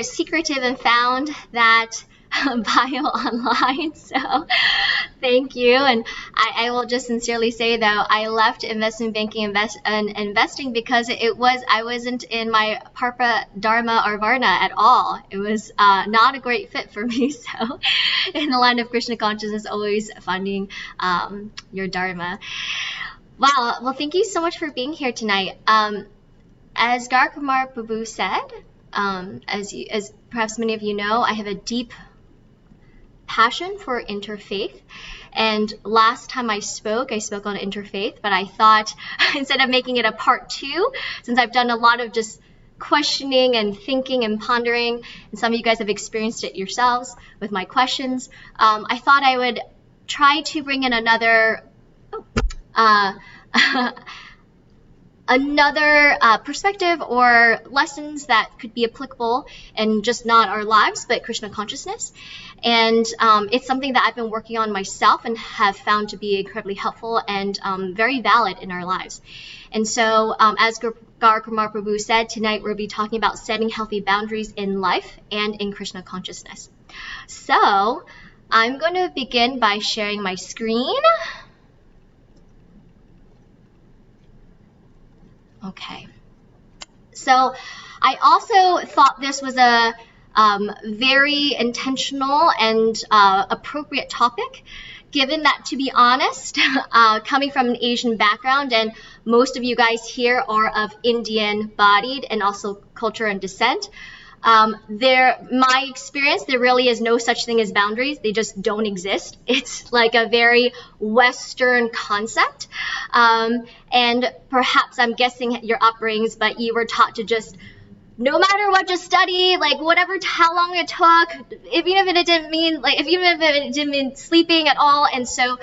secretive and found that bio online, so thank you. And I will just sincerely say, though, I left investment banking and investing because I wasn't in my Parpa Dharma or Varna at all. It was not a great fit for me. So in the line of Krishna Consciousness, always finding your Dharma. Wow, well, thank you so much for being here tonight. As Gar Kumar Prabhu said, as perhaps many of you know, I have a deep passion for interfaith. And last time I spoke on interfaith, but I thought instead of making it a part 2, since I've done a lot of just questioning and thinking and pondering, and some of you guys have experienced it yourselves with my questions, I thought I would try to bring in another perspective or lessons that could be applicable in just not our lives, but Krishna consciousness. And it's something that I've been working on myself and have found to be incredibly helpful and very valid in our lives. And so as Gar Kumar Prabhu said, tonight we'll be talking about setting healthy boundaries in life and in Krishna consciousness. So I'm going to begin by sharing my screen. Okay, so I also thought this was a very intentional and appropriate topic, given that, to be honest, coming from an Asian background, and most of you guys here are of Indian bodied and also culture and descent, my experience, there really is no such thing as boundaries. They just don't exist. It's like a very Western concept. And perhaps I'm guessing your upbringings, but you were taught to just, no matter what, just study, like whatever, how long it took, even if it didn't mean sleeping at all. And so,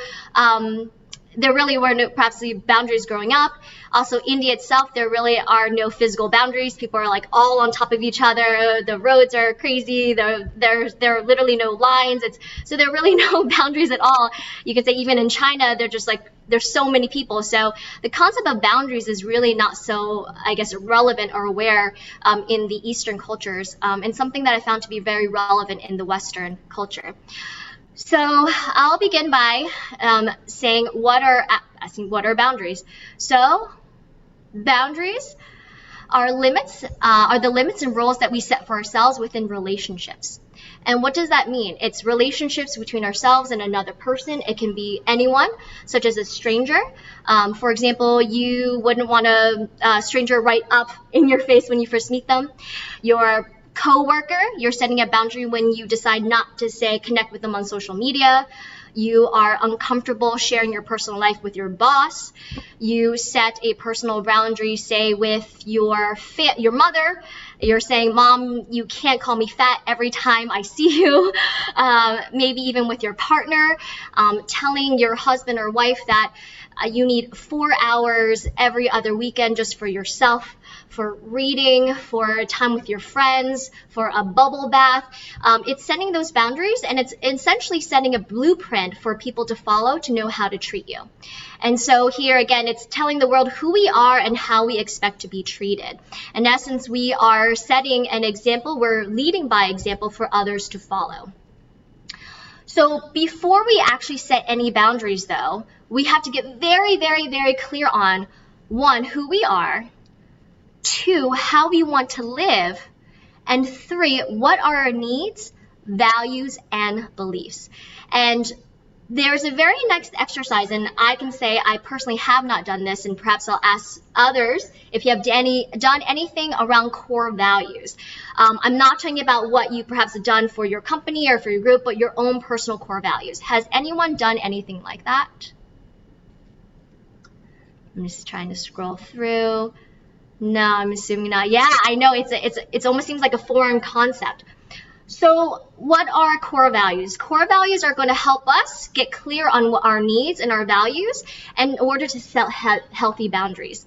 there really were no perhaps boundaries growing up. Also, India itself, there really are no physical boundaries. People are like all on top of each other. The roads are crazy. There are literally no lines. So there are really no boundaries at all. You could say even in China, they're just like, there's so many people. So the concept of boundaries is really not so, I guess, relevant or aware in the Eastern cultures, and something that I found to be very relevant in the Western culture. So I'll begin by saying asking what are boundaries. So boundaries are the limits and rules that we set for ourselves within relationships. And what does that mean? It's relationships between ourselves and another person. It can be anyone, such as a stranger. For example, you wouldn't want a stranger right up in your face when you first meet them. Your coworker, you're setting a boundary when you decide not to connect with them on social media. You are uncomfortable sharing your personal life with your boss. You set a personal boundary, say, with your mother. You're saying, Mom, you can't call me fat every time I see you. Maybe even with your partner, telling your husband or wife that you need 4 hours every other weekend just for yourself, for reading, for time with your friends, for a bubble bath. It's setting those boundaries, and it's essentially setting a blueprint for people to follow to know how to treat you. And so here again, it's telling the world who we are and how we expect to be treated. In essence, we are setting an example. We're leading by example for others to follow. So before we actually set any boundaries, though, we have to get very, very, very clear on, 1, who we are, 2, how we want to live, and 3, what are our needs, values, and beliefs. And there's a very next exercise, and I can say I personally have not done this, and perhaps I'll ask others if you have done anything around core values. I'm not talking about what you perhaps have done for your company or for your group, but your own personal core values. Has anyone done anything like that? I'm just trying to scroll through. No, I'm assuming not. Yeah, I know it almost seems like a foreign concept. So what are core values? Core values are going to help us get clear on what our needs and our values in order to set healthy boundaries.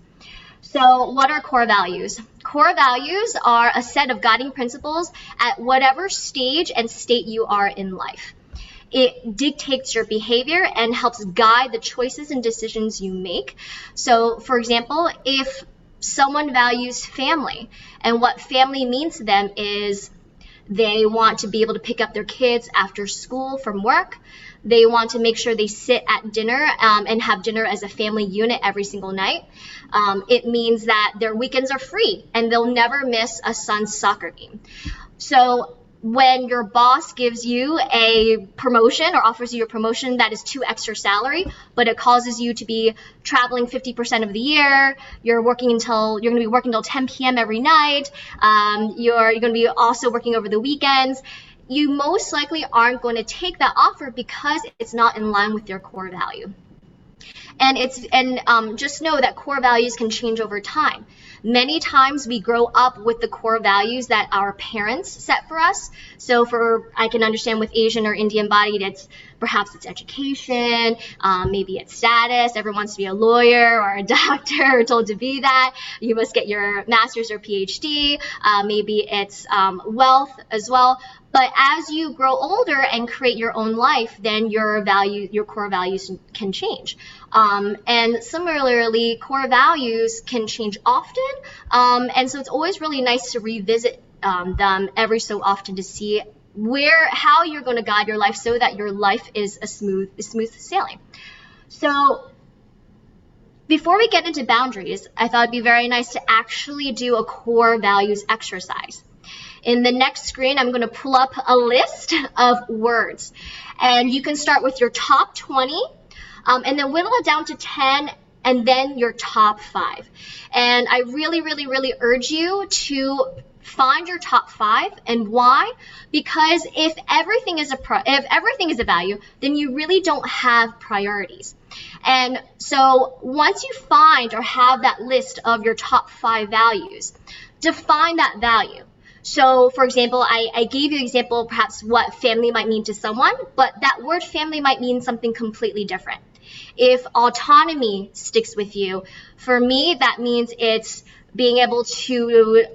So what are core values? Core values are a set of guiding principles at whatever stage and state you are in life. It dictates your behavior and helps guide the choices and decisions you make. So, for example, if someone values family, and what family means to them is They want to be able to pick up their kids after school from work. They want to make sure they sit at dinner and have dinner as a family unit every single night. It means that their weekends are free and they'll never miss a son's soccer game. So when your boss gives you a promotion or offers you a promotion that is 2 extra salary, but it causes you to be traveling 50% of the year, you're going to be working until 10 p.m. every night, you're going to be also working over the weekends, you most likely aren't going to take that offer because it's not in line with your core value. And just know that core values can change over time. Many times we grow up with the core values that our parents set for us. So I can understand with Asian or Indian bodied, perhaps it's education, maybe it's status. Everyone wants to be a lawyer or a doctor or told to be that. You must get your master's or PhD. Maybe it's wealth as well. But as you grow older and create your own life, then your core values can change. And similarly, core values can change often. And so it's always really nice to revisit them every so often to see how you're going to guide your life so that your life is a smooth sailing. So before we get into boundaries, I thought it'd be very nice to actually do a core values exercise. In the next screen, I'm going to pull up a list of words. And you can start with your top 20, and then whittle it down to 10, and then your top 5. And I really, really, really urge you to find your top 5. And why? Because if everything is a value, then you really don't have priorities. And so once you find or have that list of your top 5 values, define that value. So, for example, I gave you an example, perhaps what family might mean to someone, but that word family might mean something completely different. If autonomy sticks with you, for me, that means it's being able to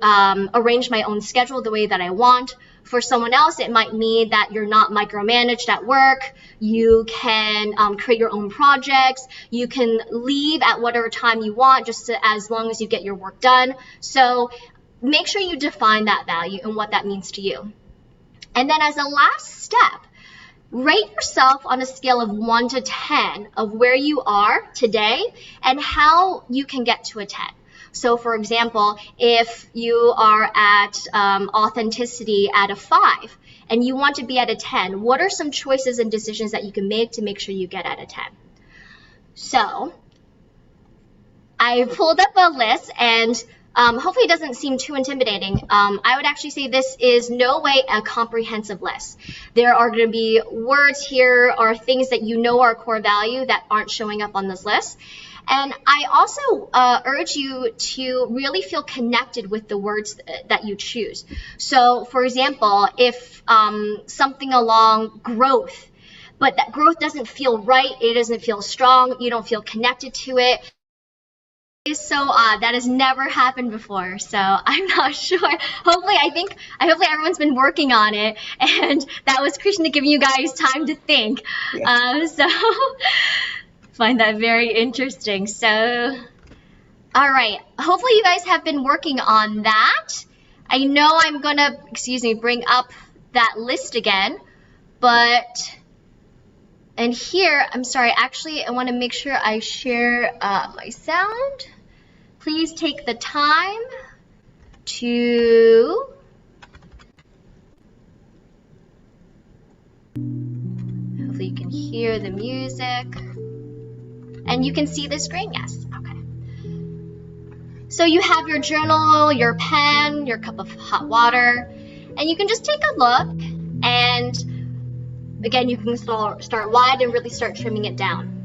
arrange my own schedule the way that I want. For someone else, it might mean that you're not micromanaged at work. You can create your own projects. You can leave at whatever time you want, as long as you get your work done. So make sure you define that value and what that means to you. And then as a last step, rate yourself on a scale of 1 to 10 of where you are today and how you can get to a 10. So for example, if you are at authenticity at a 5 and you want to be at a 10, what are some choices and decisions that you can make to make sure you get at a 10? So I pulled up a list, and hopefully it doesn't seem too intimidating. I would actually say this is no way a comprehensive list. There are going to be words here or things that you know are core value that aren't showing up on this list. And I also urge you to really feel connected with the words that you choose. So for example, if something along growth, but that growth doesn't feel right, it doesn't feel strong, you don't feel connected to it, is so odd. That has never happened before, so I'm not sure. Hopefully everyone's been working on it, and that was Krishna giving you guys time to think. Yes. So find that very interesting. So all right, hopefully you guys have been working on that. I know I'm gonna bring up that list again, but and here, I'm sorry, actually I want to make sure I share my sound. Please take the time to hopefully you can hear the music. And you can see the screen, yes, okay. So you have your journal, your pen, your cup of hot water, and you can just take a look, and again, you can start wide and really start trimming it down.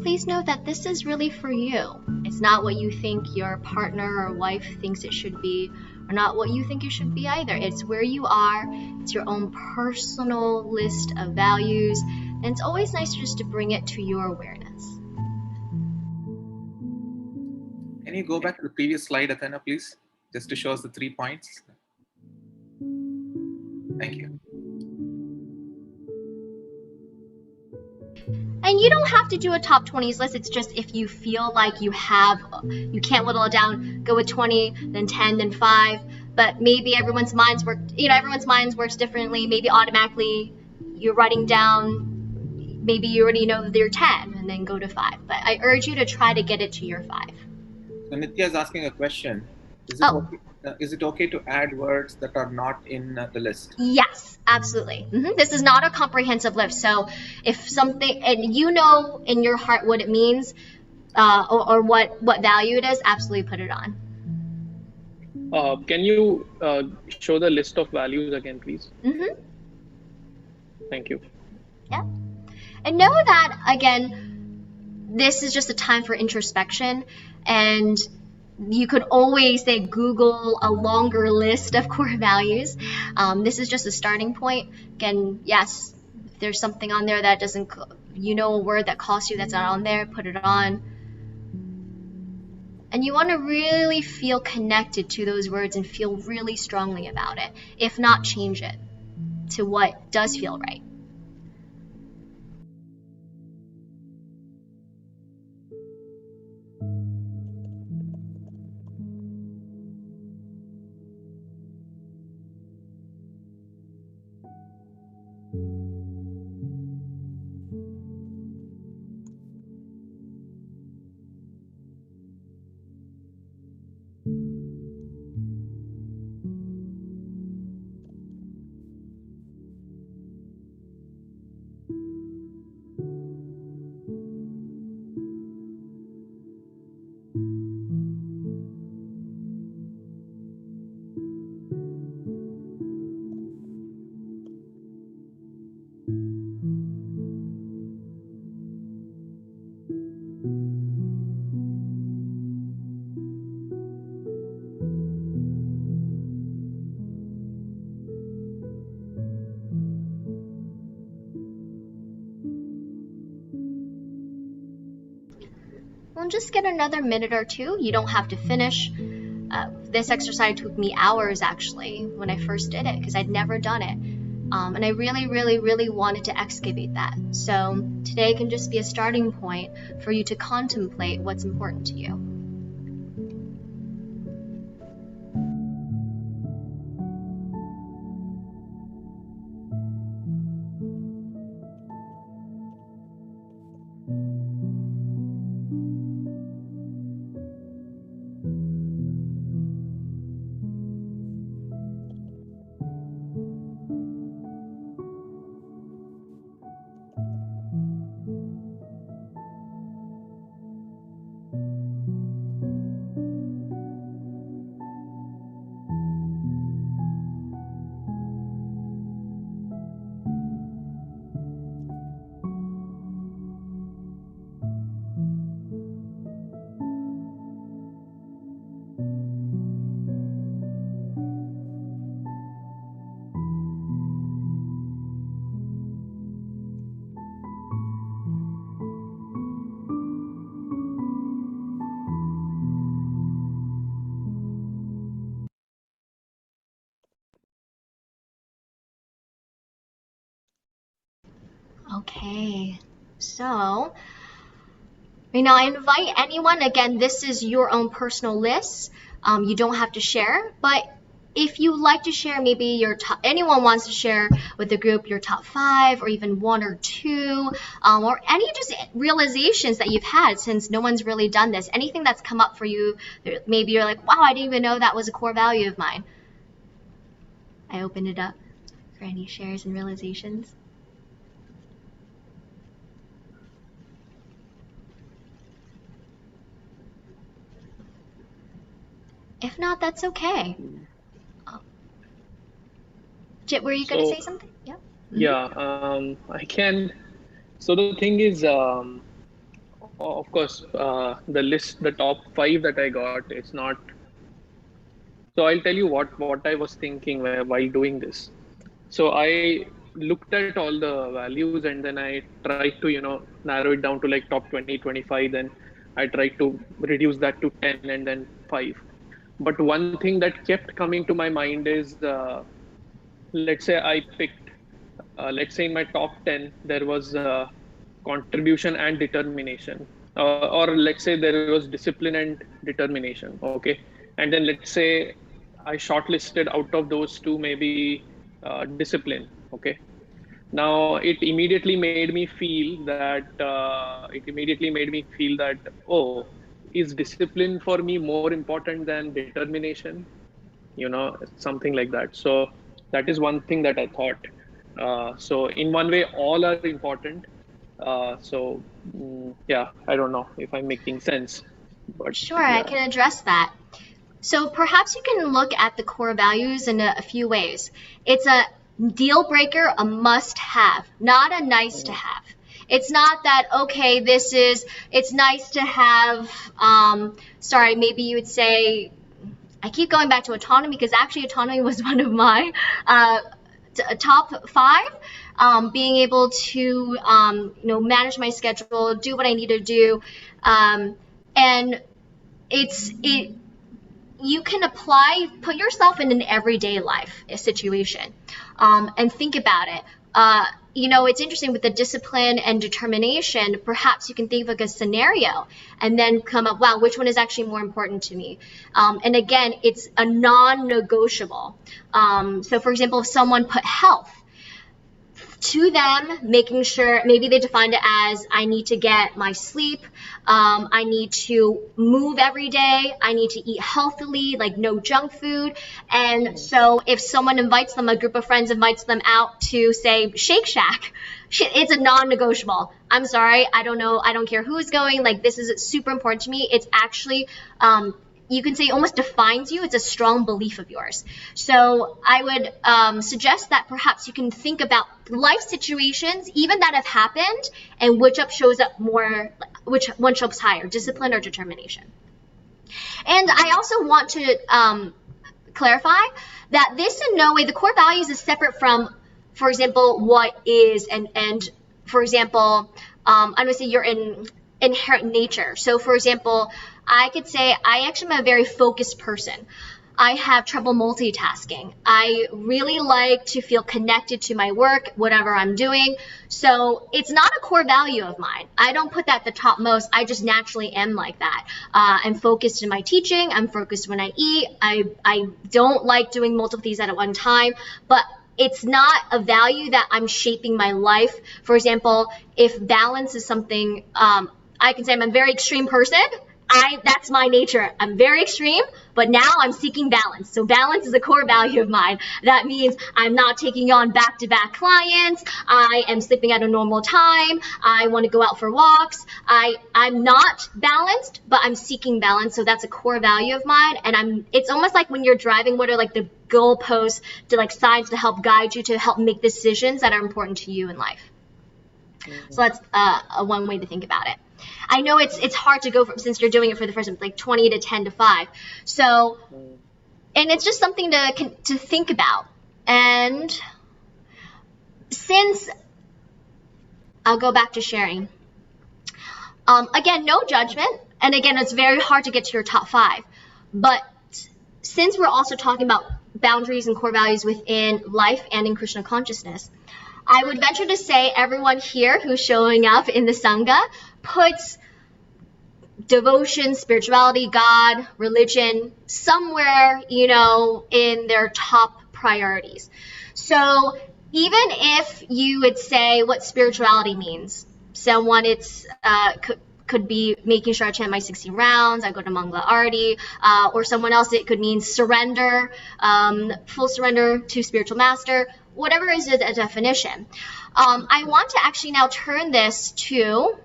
please know that this is really for you. It's not what you think your partner or wife thinks it should be, or not what you think it should be either. It's where you are. It's your own personal list of values, and it's always nice just to bring it to your awareness. Can you go back to the previous slide, Atthena, please? Just to show us the 3 points. Thank you. And you don't have to do a top 20s list. It's just if you feel like you can't whittle it down, go with 20, then 10, then 5. But maybe everyone's minds works differently. Maybe automatically you're writing down, maybe you already know that they're 10 and then go to 5. But I urge you to try to get it to your 5. So Nitya is asking a question. Is it okay to add words that are not in the list? Yes, absolutely. This is not a comprehensive list. So if something, and you know in your heart what it means, or what value it is, absolutely put it on. Can you show the list of values again, please? Thank you. Yeah. And know that, again, this is just a time for introspection, and you could always say Google a longer list of core values. This is just a starting point. Again, yes, if there's something on there that doesn't, a word that calls you that's not on there, put it on. And you want to really feel connected to those words and feel really strongly about it. If not, change it to what does feel right. Well, just get another minute or two. You don't have to finish. This exercise took me hours, actually, when I first did it, because I'd never done it. And I really, really, really wanted to excavate that. So today can just be a starting point for you to contemplate what's important to you. Okay, so I invite anyone, again, this is your own personal list. You don't have to share, but if you like to share, maybe anyone wants to share with the group your top 5 or even 1 or 2, or any just realizations that you've had since no one's really done this. Anything that's come up for you, maybe you're like, wow, I didn't even know that was a core value of mine. I opened it up for any shares and realizations. If not, that's okay. Jit, were you going to say something? Yeah. Yeah, I can. So the thing is, of course, the top 5 that I got, it's not. So I'll tell you what I was thinking while doing this. So I looked at all the values and then I tried to, narrow it down to like top 20, 25. Then I tried to reduce that to 10 and then 5. But one thing that kept coming to my mind is, let's say I picked, let's say in my top 10, there was contribution and determination. Or let's say there was discipline and determination. Okay. And then let's say I shortlisted out of those two, maybe discipline. Okay. Now it immediately made me feel that, oh, is discipline for me more important than determination? Something like that. So that is one thing that I thought. So in one way, all are important. Yeah, I don't know if I'm making sense, but Sure, I yeah. can address that. So perhaps you can look at the core values in a few ways. It's a deal breaker, a must have, not a nice to have. It's not that, okay, it's nice to have, maybe you would say, I keep going back to autonomy because actually autonomy was one of my top 5. Being able to, manage my schedule, do what I need to do. And you can put yourself in an everyday life situation, and think about it. It's interesting with the discipline and determination. Perhaps you can think of like a scenario and then come up, wow, which one is actually more important to me? And again, it's a non-negotiable. So for example, if someone put health, to them, making sure, maybe they defined it as, I need to get my sleep, I need to move every day, I need to eat healthily, like no junk food. And so if someone invites them, a group of friends invites them out to, say, Shake Shack, it's a non-negotiable. I'm sorry, I don't know, I don't care who's going, like this is super important to me. It's actually, you can say it almost defines you. It's a strong belief of yours. So I would suggest that perhaps you can think about life situations, even that have happened, and which one shows higher, discipline or determination. And I also want to clarify that this in no way, the core values is separate from, for example, what is, and for example, I'm going to say your inherent nature. So for example, I could say I actually am a very focused person. I have trouble multitasking. I really like to feel connected to my work, whatever I'm doing. So it's not a core value of mine. I don't put that at the top most. I just naturally am like that. I'm focused in my teaching. I'm focused when I eat. I don't like doing multiple things at one time, but it's not a value that I'm shaping my life. For example, if balance is something, I can say I'm a very extreme person. That's my nature. I'm very extreme, but now I'm seeking balance. So balance is a core value of mine. That means I'm not taking on back-to-back clients. I am sleeping at a normal time. I want to go out for walks. I'm not balanced, but I'm seeking balance. So that's a core value of mine. And it's almost like when you're driving, what are like the goalposts to like signs to help guide you, to help make decisions that are important to you in life. So that's one way to think about it. I know it's hard to go from, since you're doing it for the first time, like 20 to 10 to 5. So, and it's just something to think about. And since I'll go back to sharing, again, no judgment. And again, it's very hard to get to your top 5. But since we're also talking about boundaries and core values within life and in Krishna consciousness, I would venture to say everyone here who's showing up in the Sangha puts devotion, spirituality, God, religion, somewhere, in their top priorities. So even if you would say what spirituality means, someone could be making sure I chant my 16 rounds, I go to Mangala Arati, or someone else it could mean surrender, full surrender to spiritual master, whatever is the definition. I want to actually now turn this to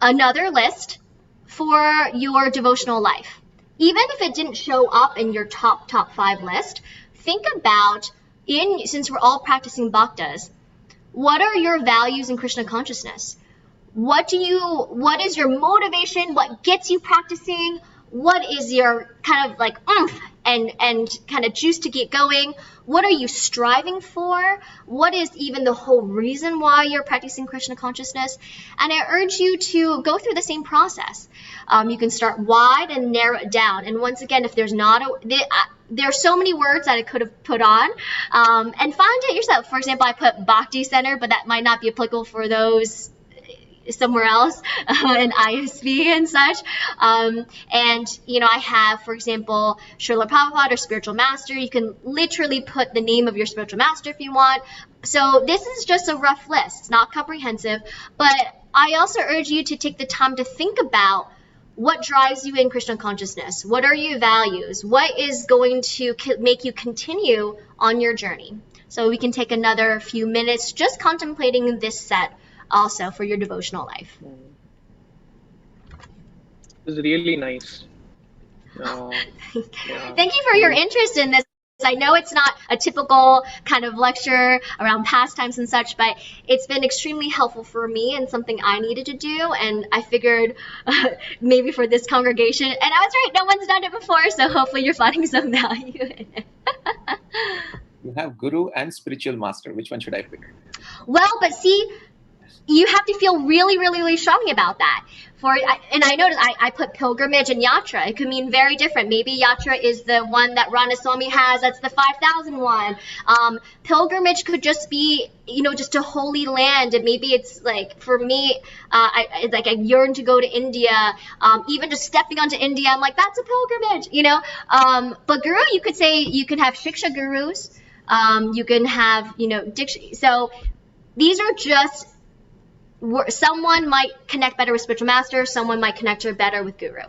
another list for your devotional life. Even if it didn't show up in your top 5 list, think about, since we're all practicing bhaktas, what are your values in Krishna consciousness? What is your motivation? What gets you practicing? What is your kind of like oomph and kind of juice to get going? What are you striving for? What is even the whole reason why you're practicing Krishna consciousness? And I urge you to go through the same process. You can start wide and narrow it down. And once again, if there's not there are so many words that I could have put on, and find it yourself. For example, I put Bhakti Center, but that might not be applicable for those somewhere else in ISV and such. And, I have, for example, Srila Prabhupada or Spiritual Master. You can literally put the name of your spiritual master if you want. So this is just a rough list. It's not comprehensive, but I also urge you to take the time to think about what drives you in Krishna consciousness. What are your values? What is going to make you continue on your journey? So we can take another few minutes just contemplating this set also for your devotional life. It's really nice. Thank you for your interest in this. I know it's not a typical kind of lecture around pastimes and such, but it's been extremely helpful for me and something I needed to do. And I figured maybe for this congregation, and I was right, no one's done it before, so hopefully you're finding some value in it. You have Guru and Spiritual Master. Which one should I pick? Well, but see, you have to feel really, really, really strongly about that. And I noticed I put pilgrimage and yatra. It could mean very different. Maybe yatra is the one that Ranaswami has. That's the 5,000 one. Pilgrimage could just be, just a holy land. And maybe it's like, for me, I yearn to go to India. Even just stepping onto India, I'm like, that's a pilgrimage, But guru, you could say, you can have shiksha gurus. You can have, diksha. So these are just, someone might connect better with spiritual master, someone might connect better with guru.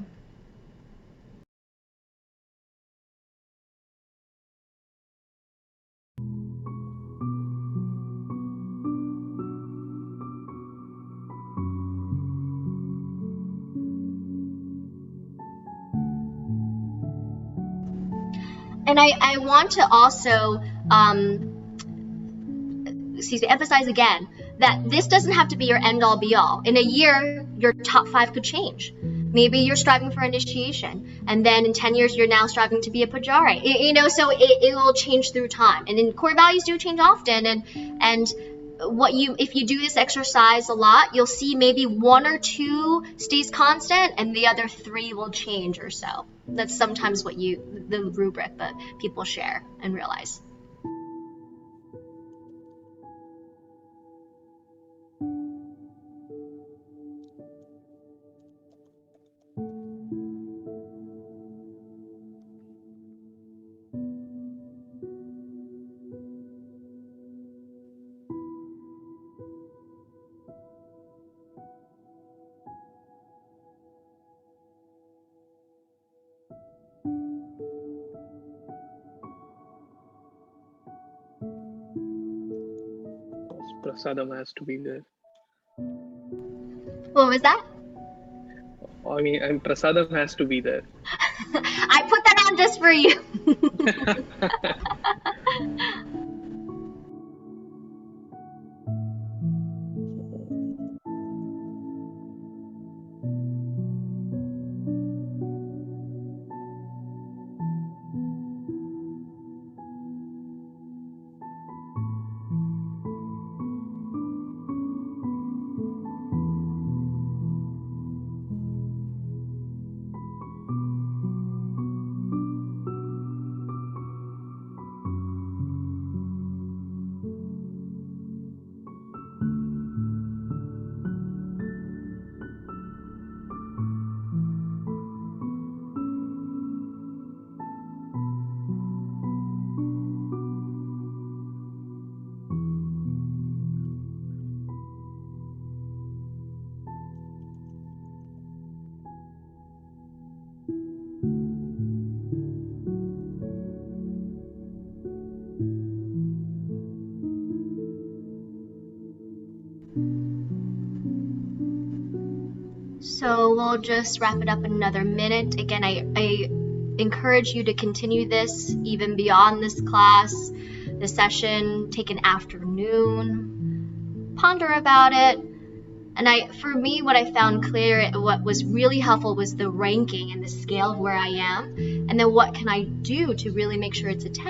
And I want to also emphasize again that this doesn't have to be your end-all be-all. In a year, your top 5 could change. Maybe you're striving for initiation, and then in 10 years, you're now striving to be a pujari. So it will change through time. And then core values do change often, and if you do this exercise a lot, you'll see maybe 1 or 2 stays constant, and the other 3 will change or so. That's sometimes the rubric that people share and realize. Prasadam has to be there. What was that? I mean, Prasadam has to be there. I put that on just for you. So we'll just wrap it up in another minute. Again, I encourage you to continue this even beyond this class, this session. Take an afternoon, ponder about it, And for me, what I found clear, what was really helpful was the ranking and the scale of where I am, and then what can I do to really make sure it's a 10.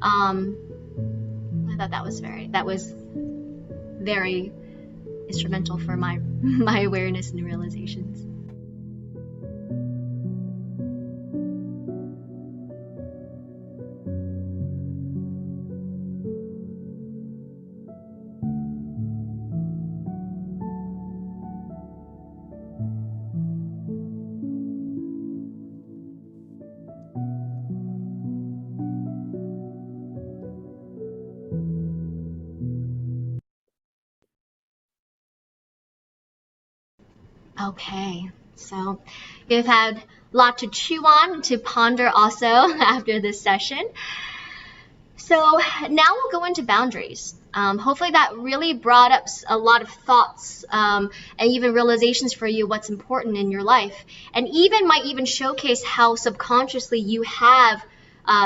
I thought that was very instrumental for my awareness and realizations. Okay, so we've had a lot to chew on, to ponder also after this session. So now we'll go into boundaries. Hopefully that really brought up a lot of thoughts and even realizations for you, what's important in your life, and might even showcase how subconsciously you have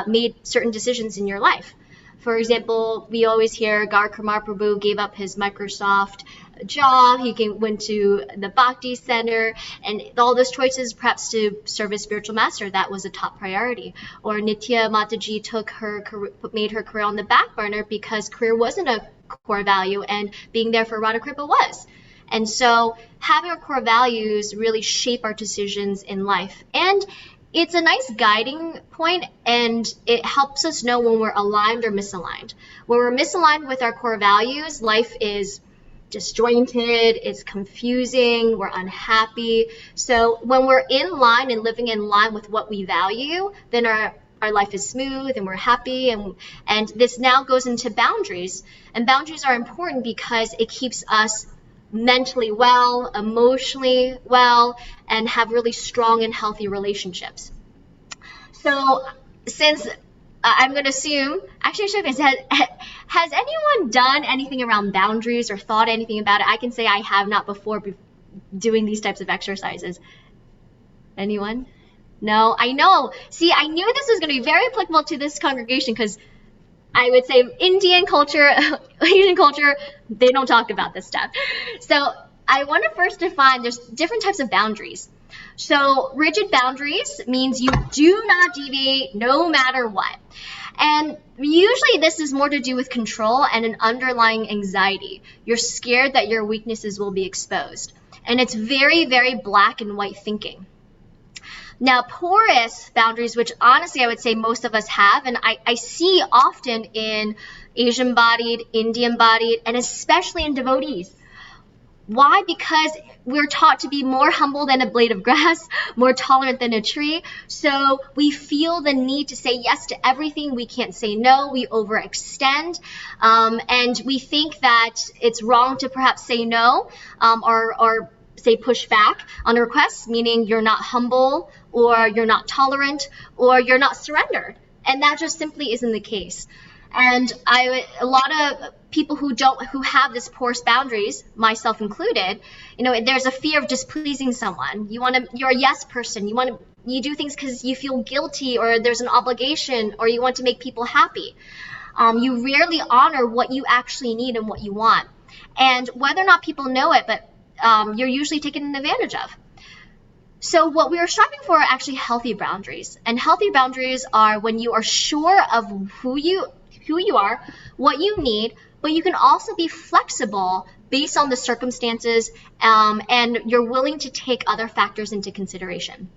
made certain decisions in your life. For example, we always hear Gar Kumar Prabhu gave up his Microsoft job, he went to the Bhakti Center, and all those choices perhaps to serve as spiritual master, that was a top priority. Or Atthena Mataji made her career on the back burner because career wasn't a core value, and being there for Radha Kripa was. And so having our core values really shape our decisions in life. And it's a nice guiding point, and it helps us know when we're aligned or misaligned. When we're misaligned with our core values, life is disjointed, it's confusing, we're unhappy. So when we're in line and living in line with what we value, then our life is smooth and we're happy. And this now goes into boundaries. And boundaries are important because it keeps us mentally well, emotionally well, and have really strong and healthy relationships. So since I'm going to assume, actually, has anyone done anything around boundaries or thought anything about it? I can say I have not before doing these types of exercises. Anyone? No? I know. See, I knew this was going to be very applicable to this congregation because I would say Indian culture, Asian culture, they don't talk about this stuff. So I want to first define, there's different types of boundaries. So rigid boundaries means you do not deviate no matter what. And usually this is more to do with control and an underlying anxiety. You're scared that your weaknesses will be exposed. And it's very, very black and white thinking. Now, porous boundaries, which honestly I would say most of us have, and I see often in Asian-bodied, Indian-bodied, and especially in devotees. Why? Because we're taught to be more humble than a blade of grass, more tolerant than a tree. So we feel the need to say yes to everything. We can't say no. We overextend. And we think that it's wrong to perhaps say no or say push back on requests, meaning you're not humble or you're not tolerant or you're not surrendered. And that just simply isn't the case. And a lot of people who have this porous boundaries, myself included, there's a fear of displeasing someone. You're a yes person. You do things because you feel guilty or there's an obligation or you want to make people happy. You rarely honor what you actually need and what you want. And whether or not people know it, but you're usually taken advantage of. So what we are striving for are actually healthy boundaries. And healthy boundaries are when you are sure of who you are, what you need, but you can also be flexible based on the circumstances, and you're willing to take other factors into consideration.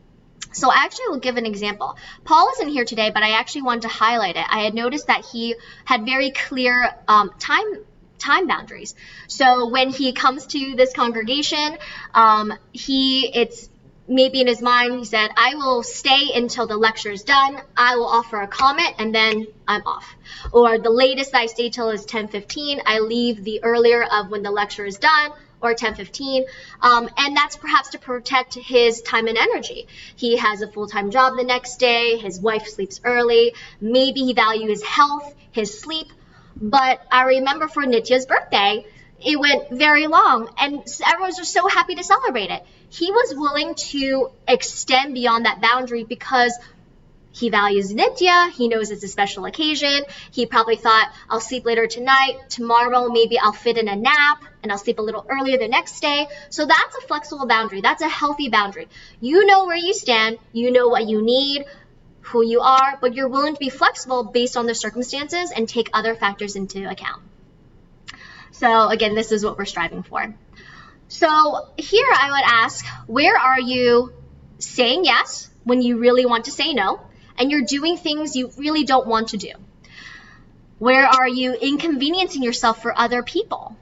So I actually will give an example. Paul isn't here today, but I actually wanted to highlight it. I had noticed that he had very clear time boundaries. So when he comes to this congregation, it's maybe in his mind, he said, I will stay until the lecture is done. I will offer a comment and then I'm off. Or the latest I stay till is 10:15. I leave the earlier of when the lecture is done, or 10:15. And that's perhaps to protect his time and energy. He has a full-time job the next day. His wife sleeps early. Maybe he values his health, his sleep. But I remember for Nitya's birthday, it went very long, and everyone was just so happy to celebrate it. He was willing to extend beyond that boundary because He values Nitya. He knows it's a special occasion. He probably thought, I'll sleep later tonight. Tomorrow, maybe I'll fit in a nap and I'll sleep a little earlier the next day. So that's a flexible boundary. That's a healthy boundary. You know where you stand. You know what you need, who you are, but you're willing to be flexible based on the circumstances and take other factors into account. So again, this is what we're striving for. So here I would ask, where are you saying yes when you really want to say no, and you're doing things you really don't want to do? Where are you inconveniencing yourself for other people?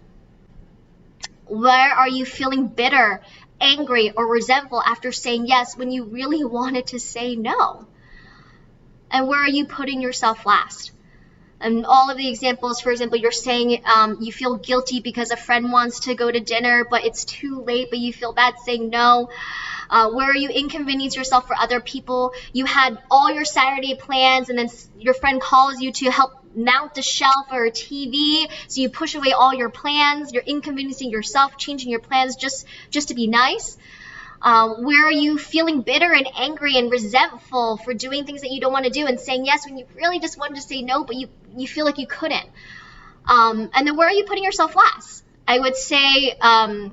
Where are you feeling bitter, angry, or resentful after saying yes when you really wanted to say no? And where are you putting yourself last? And all of the examples, for example, you're saying you feel guilty because a friend wants to go to dinner, but it's too late, but you feel bad saying no. Where you inconvenience yourself for other people. You had all your Saturday plans, and then your friend calls you to help mount the shelf or a TV, so you push away all your plans. You're inconveniencing yourself, changing your plans just to be nice. Where are you feeling bitter and angry and resentful for doing things that you don't want to do and saying yes when you really just wanted to say no, but you feel like you couldn't? And then where are you putting yourself last? I would say, I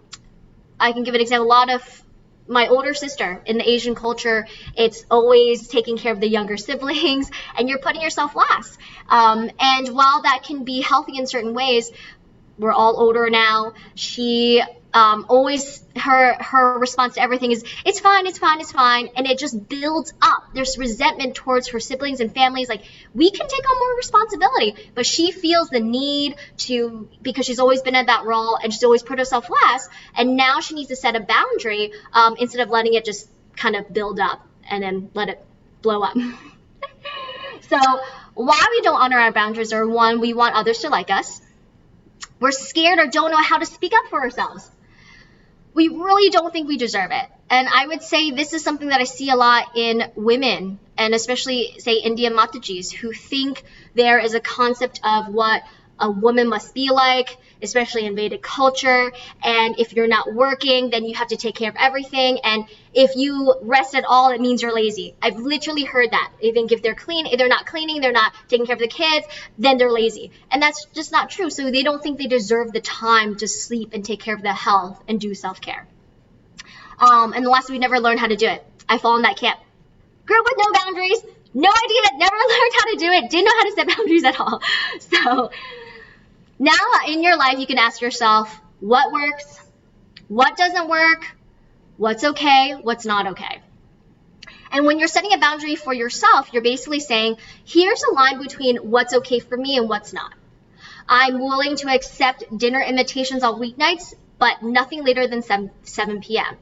can give an example. A lot of my older sister in the Asian culture, it's always taking care of the younger siblings, and you're putting yourself last. And while that can be healthy in certain ways, we're all older now. She always, her response to everything is, it's fine, it's fine, it's fine. And it just builds up. There's resentment towards her siblings and families. Like, we can take on more responsibility, but she feels the need to, because she's always been in that role and she's always put herself last. And now she needs to set a boundary instead of letting it just kind of build up and then let it blow up. So why we don't honor our boundaries are, one, we want others to like us. We're scared or don't know how to speak up for ourselves. We really don't think we deserve it. And I would say this is something that I see a lot in women, and especially, say, Atthena Matajis, who think there is a concept of what a woman must be like, especially in Vedic culture. And if you're not working, then you have to take care of everything. And if you rest at all, it means you're lazy. I've literally heard that. Even if they're not cleaning, they're not taking care of the kids, then they're lazy. And that's just not true. So they don't think they deserve the time to sleep and take care of their health and do self-care. And the last, we never learned how to do it. I fall in that camp. Grew up with no boundaries, no idea, never learned how to do it, didn't know how to set boundaries at all. So now in your life, you can ask yourself, what works, what doesn't work, what's okay, what's not okay. And when you're setting a boundary for yourself, you're basically saying, here's a line between what's okay for me and what's not. I'm willing to accept dinner invitations on weeknights, but nothing later than 7 p.m.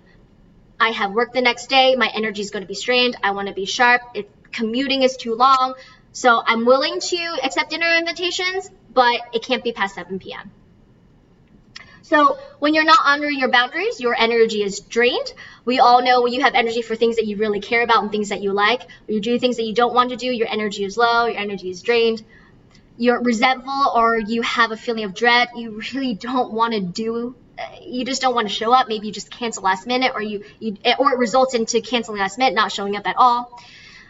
I have work the next day. My energy is going to be strained. I want to be sharp. Commuting is too long. So I'm willing to accept dinner invitations, but it can't be past 7 p.m. So when you're not honoring your boundaries, your energy is drained. We all know when you have energy for things that you really care about and things that you like. When you do things that you don't want to do, your energy is low, your energy is drained. You're resentful, or you have a feeling of dread. You really don't want to do. You just don't want to show up. Maybe you just cancel last minute, or it results into canceling last minute, not showing up at all.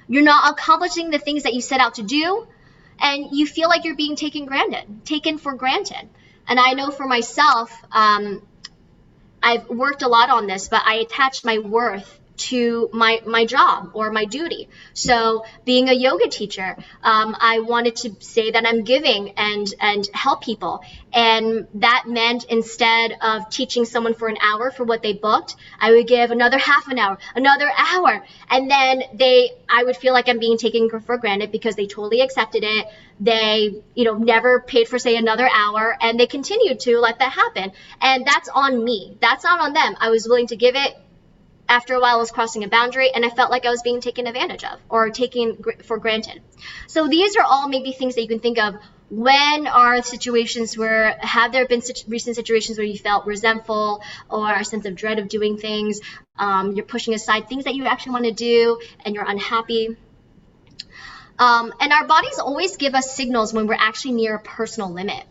You're not accomplishing the things that you set out to do, and you feel like you're being taken for granted. And I know for myself, I've worked a lot on this, but I attached my worth to my job or my duty. So being a yoga teacher, I wanted to say that I'm giving and help people. And that meant instead of teaching someone for an hour for what they booked, I would give another half an hour, another hour. And then I would feel like I'm being taken for granted because they totally accepted it. They, never paid for, say, another hour, and they continued to let that happen. And that's on me. That's not on them. I was willing to give it. After a while, I was crossing a boundary, and I felt like I was being taken advantage of or taken for granted. So these are all maybe things that you can think of. When are situations have there been recent situations where you felt resentful or a sense of dread of doing things? You're pushing aside things that you actually want to do, and you're unhappy. And our bodies always give us signals when we're actually near a personal limit.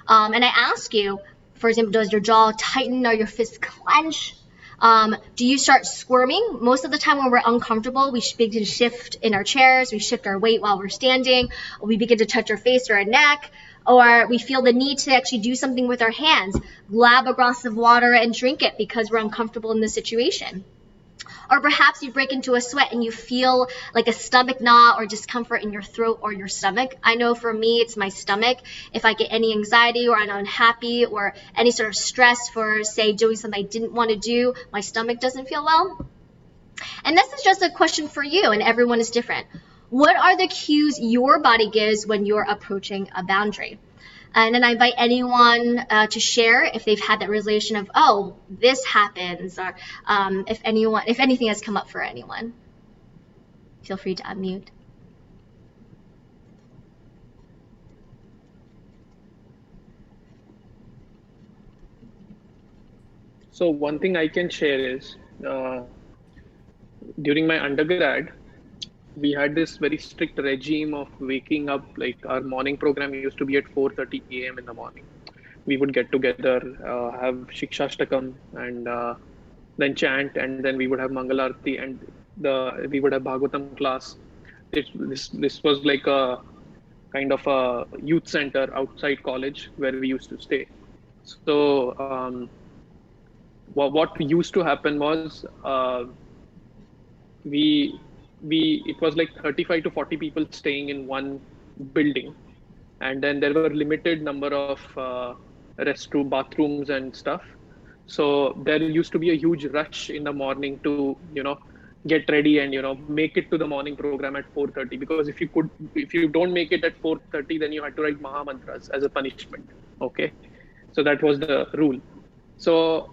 And I ask you, for example, does your jaw tighten or your fists clench? Do you start squirming? Most of the time when we're uncomfortable, we begin to shift in our chairs, we shift our weight while we're standing, or we begin to touch our face or our neck, or we feel the need to actually do something with our hands, grab a glass of water and drink it because we're uncomfortable in the situation. Or perhaps you break into a sweat and you feel like a stomach knot or discomfort in your throat or your stomach. I know for me, it's my stomach. If I get any anxiety or I'm unhappy or any sort of stress for, say, doing something I didn't want to do, my stomach doesn't feel well. And this is just a question for you, and everyone is different. What are the cues your body gives when you're approaching a boundary? And then I invite anyone to share if they've had that realization of, oh, this happens, or if anything has come up for anyone. Feel free to unmute. So one thing I can share is during my undergrad, we had this very strict regime of waking up. Like our morning program used to be at 4:30 a.m. in the morning. We would get together, have Shikshashtakam, and then chant, and then we would have Mangalarti, and we would have Bhagavatam class. This was like a kind of a youth center outside college where we used to stay. So what used to happen was we it was like 35 to 40 people staying in one building, and then there were limited number of bathrooms and stuff. So there used to be a huge rush in the morning to get ready and make it to the morning program at 4:30, because if you don't make it at 4:30, then you had to write Maha Mantras as a punishment. Okay, so that was the rule. So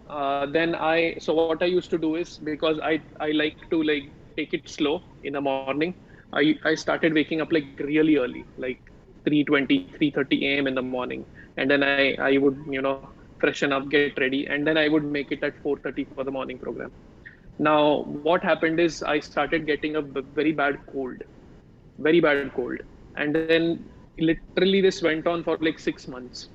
so what I used to do is, because I like to take it slow in the morning, I started waking up like really early, like 3:30 a.m. in the morning, and then I would freshen up, get ready, and then I would make it at 4:30 for the morning program. Now what happened is I started getting a very bad cold, and then literally this went on for like 6 months.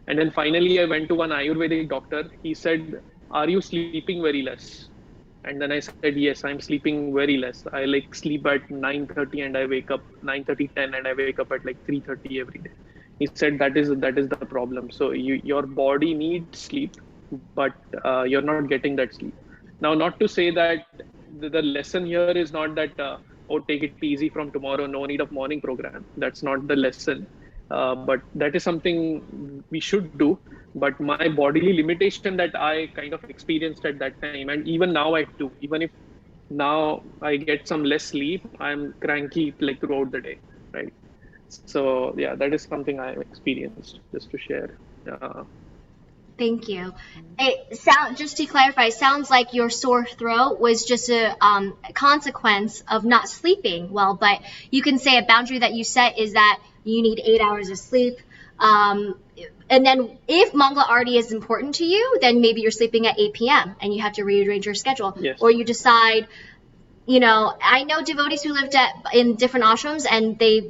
And then finally I went to one Ayurvedic doctor. He said, "Are you sleeping very less?" And then I said, "Yes, I'm sleeping very less. I like sleep at 9:30 and I wake up 9:30, 10, and I wake up at like 3:30 every day." He said that is the problem. So your body needs sleep, but you're not getting that sleep. Now, not to say that the lesson here is not that oh, take it easy from tomorrow, no need of morning program. That's not the lesson. But that is something we should do. But my bodily limitation that I kind of experienced at that time, and even now I do, even if now I get some less sleep, I'm cranky like throughout the day, right? So yeah, that is something I experienced, just to share. Thank you. Just to clarify, it sounds like your sore throat was just a consequence of not sleeping well, but you can say a boundary that you set is that you need 8 hours of sleep. And then if Mangala Arti is important to you, then maybe you're sleeping at 8 p.m. and you have to rearrange your schedule. Yes. Or you decide, I know devotees who lived in different ashrams, and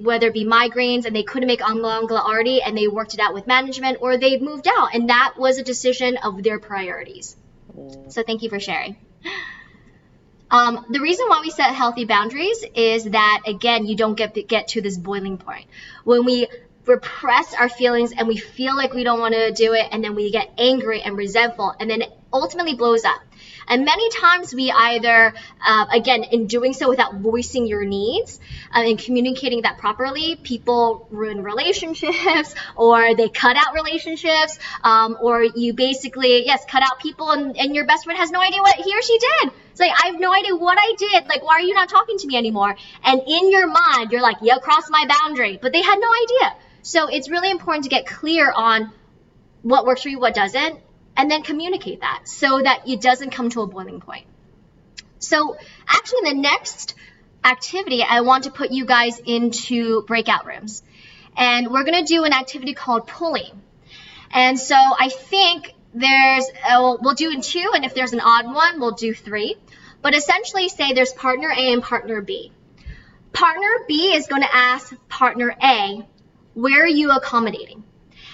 whether it be migraines and they couldn't make Mangala Arti and they worked it out with management, or they moved out, and that was a decision of their priorities. So thank you for sharing. The reason why we set healthy boundaries is that, again, you don't get to this boiling point. When we repress our feelings and we feel like we don't want to do it, and then we get angry and resentful, and then it ultimately blows up. And many times we either, again, in doing so without voicing your needs and communicating that properly, people ruin relationships, or they cut out relationships, or you basically, cut out people, and your best friend has no idea what he or she did. It's like, I have no idea what I did. Like, why are you not talking to me anymore? And in your mind, you're like, you crossed my boundary. But they had no idea. So it's really important to get clear on what works for you, what doesn't, and then communicate that so that it doesn't come to a boiling point. So actually, in the next activity, I want to put you guys into breakout rooms. And we're going to do an activity called pulling. And so I think we'll do in 2, and if there's an odd one, we'll do 3. But essentially, say there's partner A and partner B. Partner B is going to ask partner A, where are you accommodating?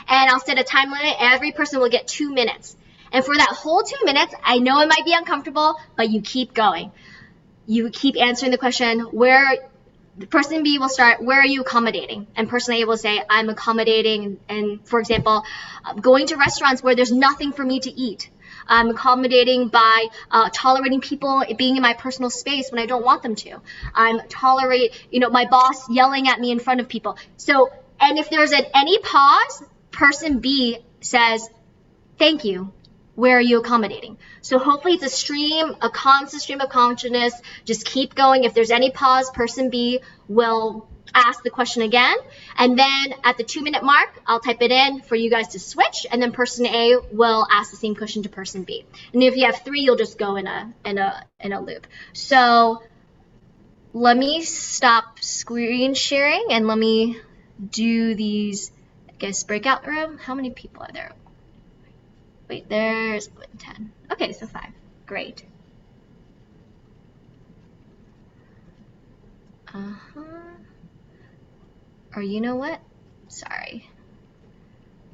And I'll set a time limit. Every person will get 2 minutes. And for that whole 2 minutes, I know it might be uncomfortable, but you keep going. You keep answering the question, person B will start, where are you accommodating? And person A will say, I'm accommodating, and for example, going to restaurants where there's nothing for me to eat. I'm accommodating by tolerating people being in my personal space when I don't want them to. I'm my boss yelling at me in front of people. So, and if there's any pause, person B says, thank you. Where are you accommodating? So hopefully it's a constant stream of consciousness. Just keep going. If there's any pause, person B will ask the question again. And then at the 2-minute mark, I'll type it in for you guys to switch. And then person A will ask the same question to person B. And if you have 3, you'll just go in a loop. So let me stop screen sharing and let me do these, I guess, breakout room. How many people are there? Wait, there's 10. Okay, so 5. Great. Or you know what? Sorry.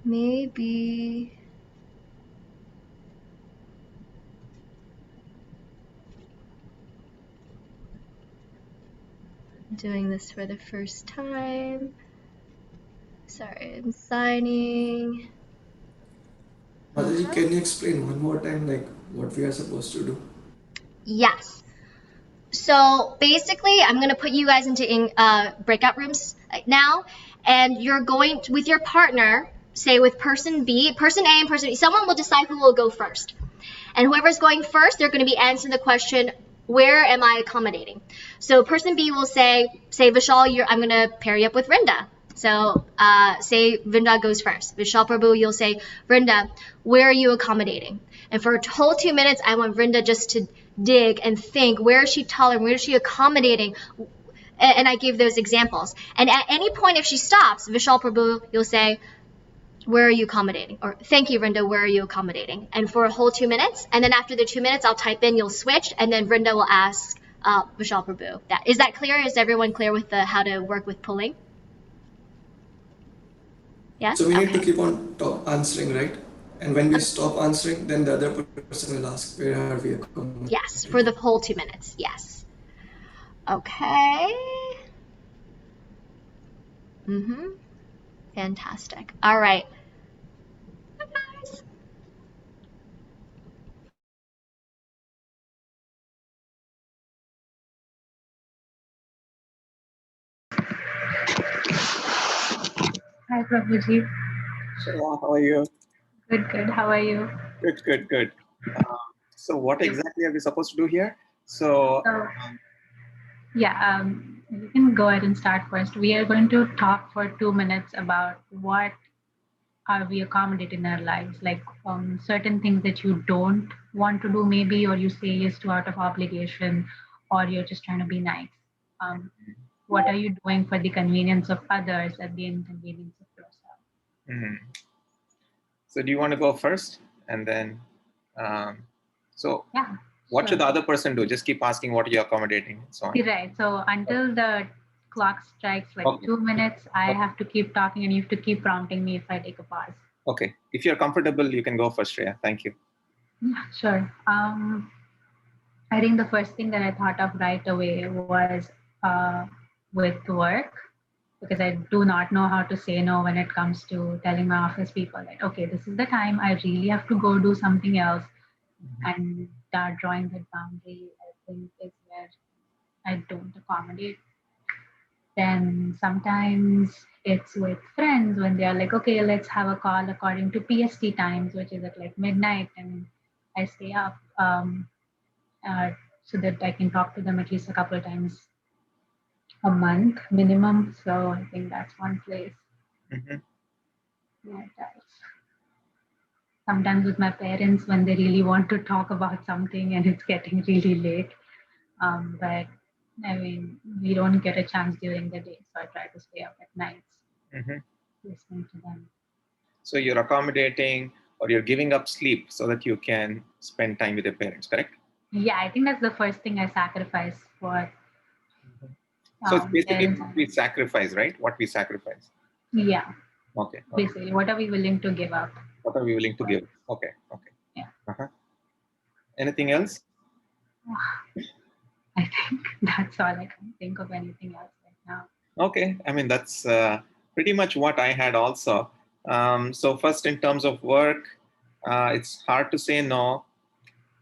Maybe. I'm doing this for the first time. Sorry, I'm signing. Mataji, can you explain one more time, like, what we are supposed to do? Yes. So basically, I'm going to put you guys into breakout rooms now, and you're going with your partner, say with person B, person A and person B, someone will decide who will go first. And whoever's going first, they're going to be answering the question, where am I accommodating? So person B will say Vishal, I'm going to pair you up with Vrinda. So say Vrinda goes first. Vishal Prabhu, you'll say, Vrinda, where are you accommodating? And for a whole 2 minutes, I want Vrinda just to dig and think, where is she tolerant? Where is she accommodating? And I give those examples. And at any point, if she stops, Vishal Prabhu, you'll say, where are you accommodating? Or thank you, Vrinda, where are you accommodating? And for a whole 2 minutes. And then after the 2 minutes, I'll type in, you'll switch, and then Vrinda will ask Vishal Prabhu. Is that clear? Is everyone clear with how to work with pulling? Yes? So we need Okay. to keep on answering, right? And when we stop answering, then the other person will ask, where are we accommodating? Yes, for the whole 2 minutes. Yes. Okay. Fantastic. All right. Bye, guys. Hi, Prabhuji. So how are you? Good, good. How are you? Good. So what exactly are we supposed to do here? So Yeah, you can go ahead and start first. We are going to talk for 2 minutes about what are we accommodating in our lives, like certain things that you don't want to do maybe, or you say yes to out of obligation, or you're just trying to be nice. What are you doing for the convenience of others at the inconvenience of yourself? So do you want to go first? And then, Yeah. what should Sure. the other person do? Just keep asking what you're accommodating and so on. Right. So until the clock strikes like Okay. 2 minutes, I Okay. have to keep talking and you have to keep prompting me if I take a pause. Okay. If you're comfortable, you can go first, Shreya. Thank you. Yeah, sure. I think the first thing that I thought of right away was with work, because I do not know how to say no when it comes to telling my office people that, okay, this is the time I really have to go do something else. And start drawing that boundary, I think, is where I don't accommodate. Then sometimes it's with friends when they are like, okay, let's have a call according to PST times, which is at like midnight, and I stay up so that I can talk to them at least a couple of times a month minimum. So I think that's one place. Yeah, sometimes with my parents when they really want to talk about something and it's getting really late. But I mean, we don't get a chance during the day, so I try to stay up at nights listening to them. So you're accommodating or you're giving up sleep so that you can spend time with your parents, correct? Yeah, I think that's the first thing I sacrifice for. So it's basically parents. what we sacrifice, right? What we sacrifice. Yeah. Okay. Basically, what are we willing to give up? What are we willing to give? Okay. Yeah. Uh-huh. Anything else? I think that's all. I can't think of anything else right now. Okay, I mean, that's pretty much what I had also. So first, in terms of work, it's hard to say no.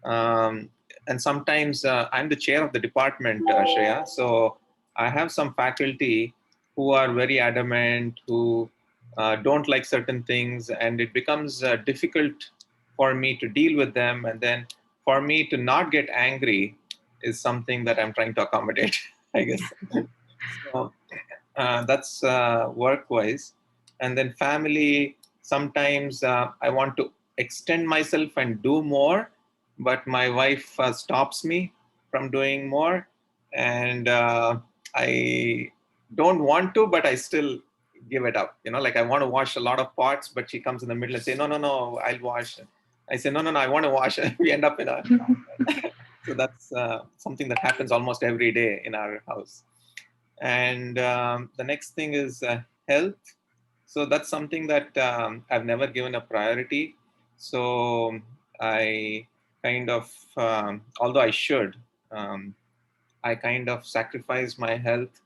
And sometimes I'm the chair of the department, Shreya. So I have some faculty who are very adamant, who don't like certain things, and it becomes difficult for me to deal with them. And then for me to not get angry is something that I'm trying to accommodate, I guess. So that's work-wise. And then family, sometimes I want to extend myself and do more, but my wife stops me from doing more. And I don't want to, but I still give it up. Like I want to wash a lot of pots, but she comes in the middle and say, no, no, no, I'll wash. I say, no, no, no, I want to wash. We end up in a... So that's something that happens almost every day in our house. And the next thing is health. So that's something that I've never given a priority. So I kind of, although I should, I kind of sacrifice my health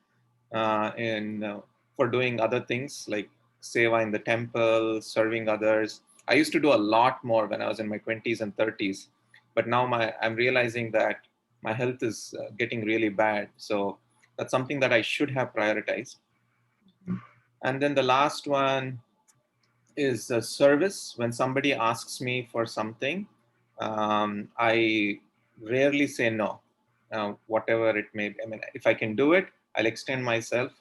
for doing other things like seva in the temple, serving others. I used to do a lot more when I was in my 20s and 30s, but now I'm realizing that my health is getting really bad. So that's something that I should have prioritized. And then the last one is service. When somebody asks me for something, I rarely say no, whatever it may be. I mean, if I can do it, I'll extend myself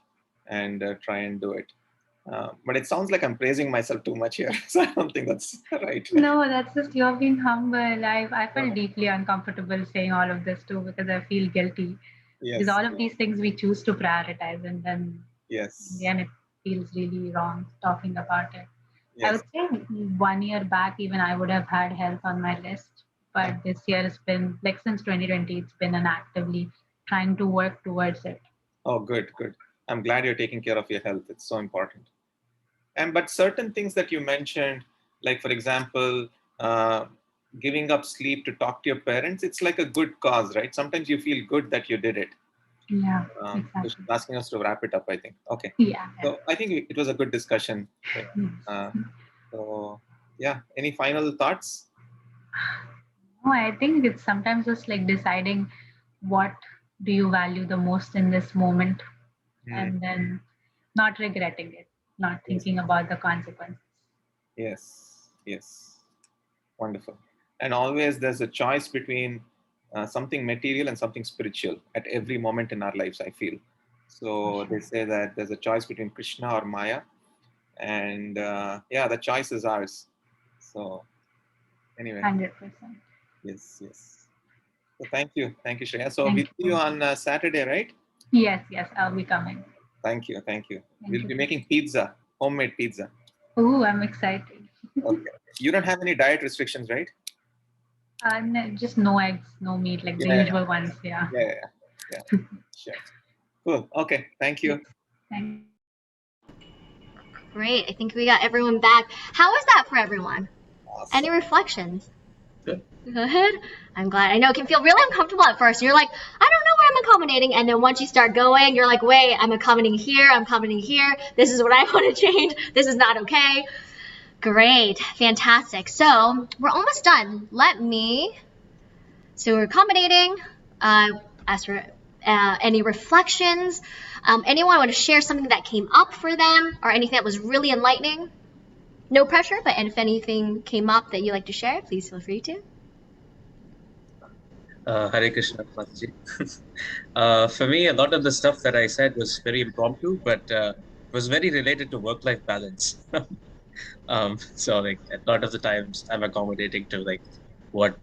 and try and do it. But it sounds like I'm praising myself too much here. So I don't think that's right. No, that's just you're being humble. I felt No. deeply uncomfortable saying all of this too because I feel guilty. Because Yes. all of these things we choose to prioritize, and then Yes. again it feels really wrong talking about it. I Yes. would say 1 year back, even I would have had health on my list. But this year has been like since 2020, it's been an actively trying to work towards it. Oh, good, good. I'm glad you're taking care of your health. It's so important. And but certain things that you mentioned, like for example, uh, giving up sleep to talk to your parents, it's like a good cause, right? Sometimes you feel good that you did it. Yeah, So she's exactly. asking us to wrap it up, I think. Okay. Yeah. So I think it was a good discussion. Uh, so yeah, any final thoughts? No, I think it's sometimes just like deciding what do you value the most in this moment Hmm. and then not regretting it, not Yes. thinking about the consequences. Yes. Yes. Wonderful. And always there's a choice between something material and something spiritual at every moment in our lives, I feel. So they say that there's a choice between Krishna or Maya. And yeah, the choice is ours. So anyway, 100%. yes, yes. So thank you. Thank you, Shreya. So we'll Thank see you you. on Saturday, right? Yes, yes, I'll be coming. Thank you. Thank you. Thank We'll you. be making pizza, homemade pizza. Ooh, I'm excited. Okay. You don't have any diet restrictions, right? Just no eggs, no meat, like the Yeah, usual ones. Yeah. yeah, yeah, yeah. Yeah. Sure. Cool. Okay. Thank Yes. you. Thank Great. I think we got everyone back. How was that for everyone? Any Awesome. reflections? Good. Good. I'm glad. I know it can feel really uncomfortable at first. You're like, I don't know where I'm accommodating. And then once you start going, you're like, wait, I'm accommodating here. I'm accommodating here. This is what I want to change. This is not okay. Great. Fantastic. So we're almost done. So we're accommodating. Ask for any reflections. Anyone want to share something that came up for them or anything that was really enlightening? No pressure, but if anything came up that you'd like to share, please feel free to. Hare Krishna Mataji. For me, a lot of the stuff that I said was very impromptu, but was very related to work-life balance. So like a lot of the times I'm accommodating to like what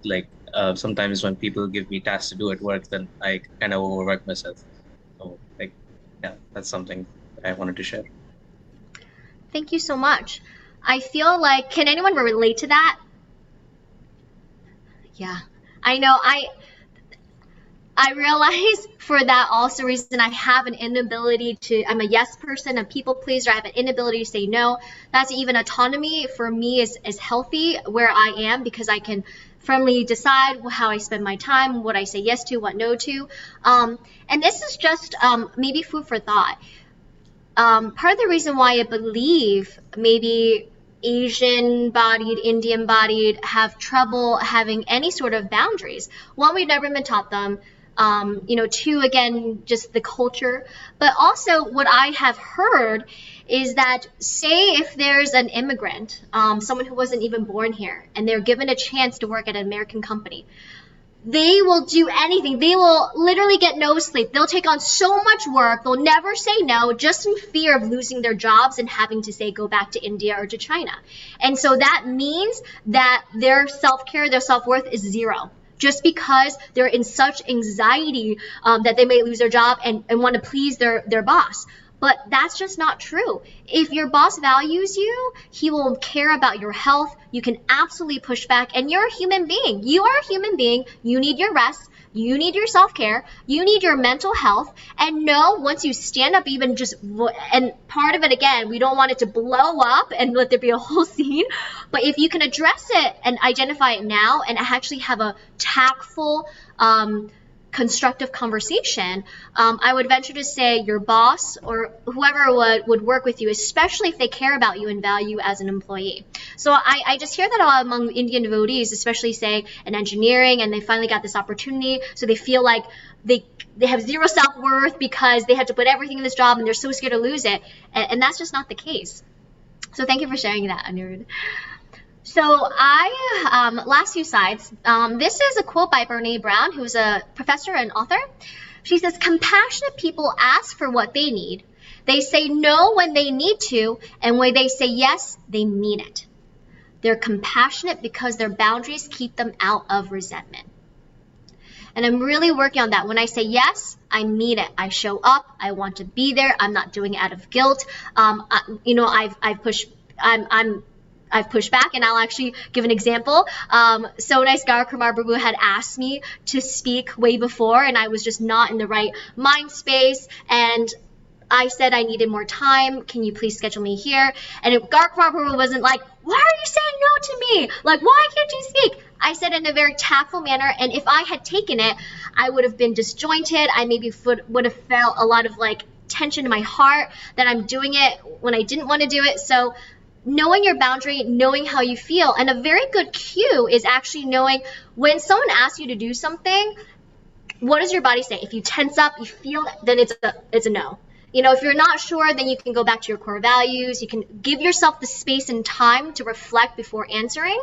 sometimes when people give me tasks to do at work, then I kind of overwork myself. So like yeah, that's something that I wanted to share. Thank you so much. I feel like, can anyone relate to that? Yeah, I know. I realize for that also reason I have an inability to, I'm a yes person, a people pleaser, I have an inability to say no. That's even autonomy for me is healthy where I am, because I can firmly decide how I spend my time, what I say yes to, what no to. And this is just maybe food for thought. Part of the reason why I believe maybe Asian bodied, Indian bodied have trouble having any sort of boundaries. One, we've never been taught them. Two, again, just the culture. But also what I have heard is that, say if there's an immigrant, someone who wasn't even born here, and they're given a chance to work at an American company, they will do anything. They will literally get no sleep. They'll take on so much work. They'll never say no, just in fear of losing their jobs and having to say go back to India or to China. And so that means that their self-care, their self-worth is zero, just because they're in such anxiety that they may lose their job and want to please their boss. But that's just not true. If your boss values you, he will care about your health. You can absolutely push back, and you're a human being. You are a human being. You need your rest. You need your self-care. You need your mental health. And no, once you stand up, even just, and part of it, again, we don't want it to blow up and let there be a whole scene. But if you can address it and identify it now and actually have a tactful, constructive conversation, I would venture to say your boss or whoever would work with you, especially if they care about you and value you as an employee. So I just hear that a lot among Indian devotees, especially say in engineering, and they finally got this opportunity, so they feel like they have zero self-worth because they have to put everything in this job and they're so scared to lose it, and that's just not the case. So thank you for sharing that, Anirudh. So last few slides, this is a quote by Brene Brown, who's a professor and author. She says, compassionate people ask for what they need. They say no when they need to, and when they say yes, they mean it. They're compassionate because their boundaries keep them out of resentment. And I'm really working on that. When I say yes, I mean it. I show up. I want to be there. I'm not doing it out of guilt. I've pushed back, and I'll actually give an example. So nice Gar Kumar Prabhu had asked me to speak way before, and I was just not in the right mind space, and I said I needed more time. Can you please schedule me here? And Gar Kumar Prabhu wasn't like, why are you saying no to me? Like, why can't you speak? I said in a very tactful manner, and if I had taken it, I would have been disjointed. I maybe would have felt a lot of like tension in my heart that I'm doing it when I didn't want to do it. So knowing your boundary, knowing how you feel, and a very good cue is actually knowing when someone asks you to do something, what does your body say? If you tense up, you feel, then it's a no. If you're not sure, then you can go back to your core values. You can give yourself the space and time to reflect before answering.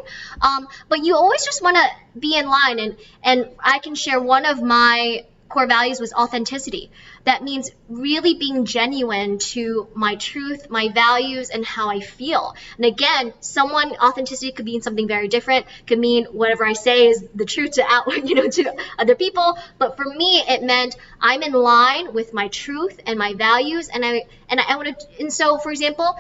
But you always just want to be in line. And I can share one of my core values was authenticity. That means really being genuine to my truth, my values, and how I feel. And again, authenticity could mean something very different. Could mean whatever I say is the truth to other people. But for me, it meant I'm in line with my truth and my values. And so, for example,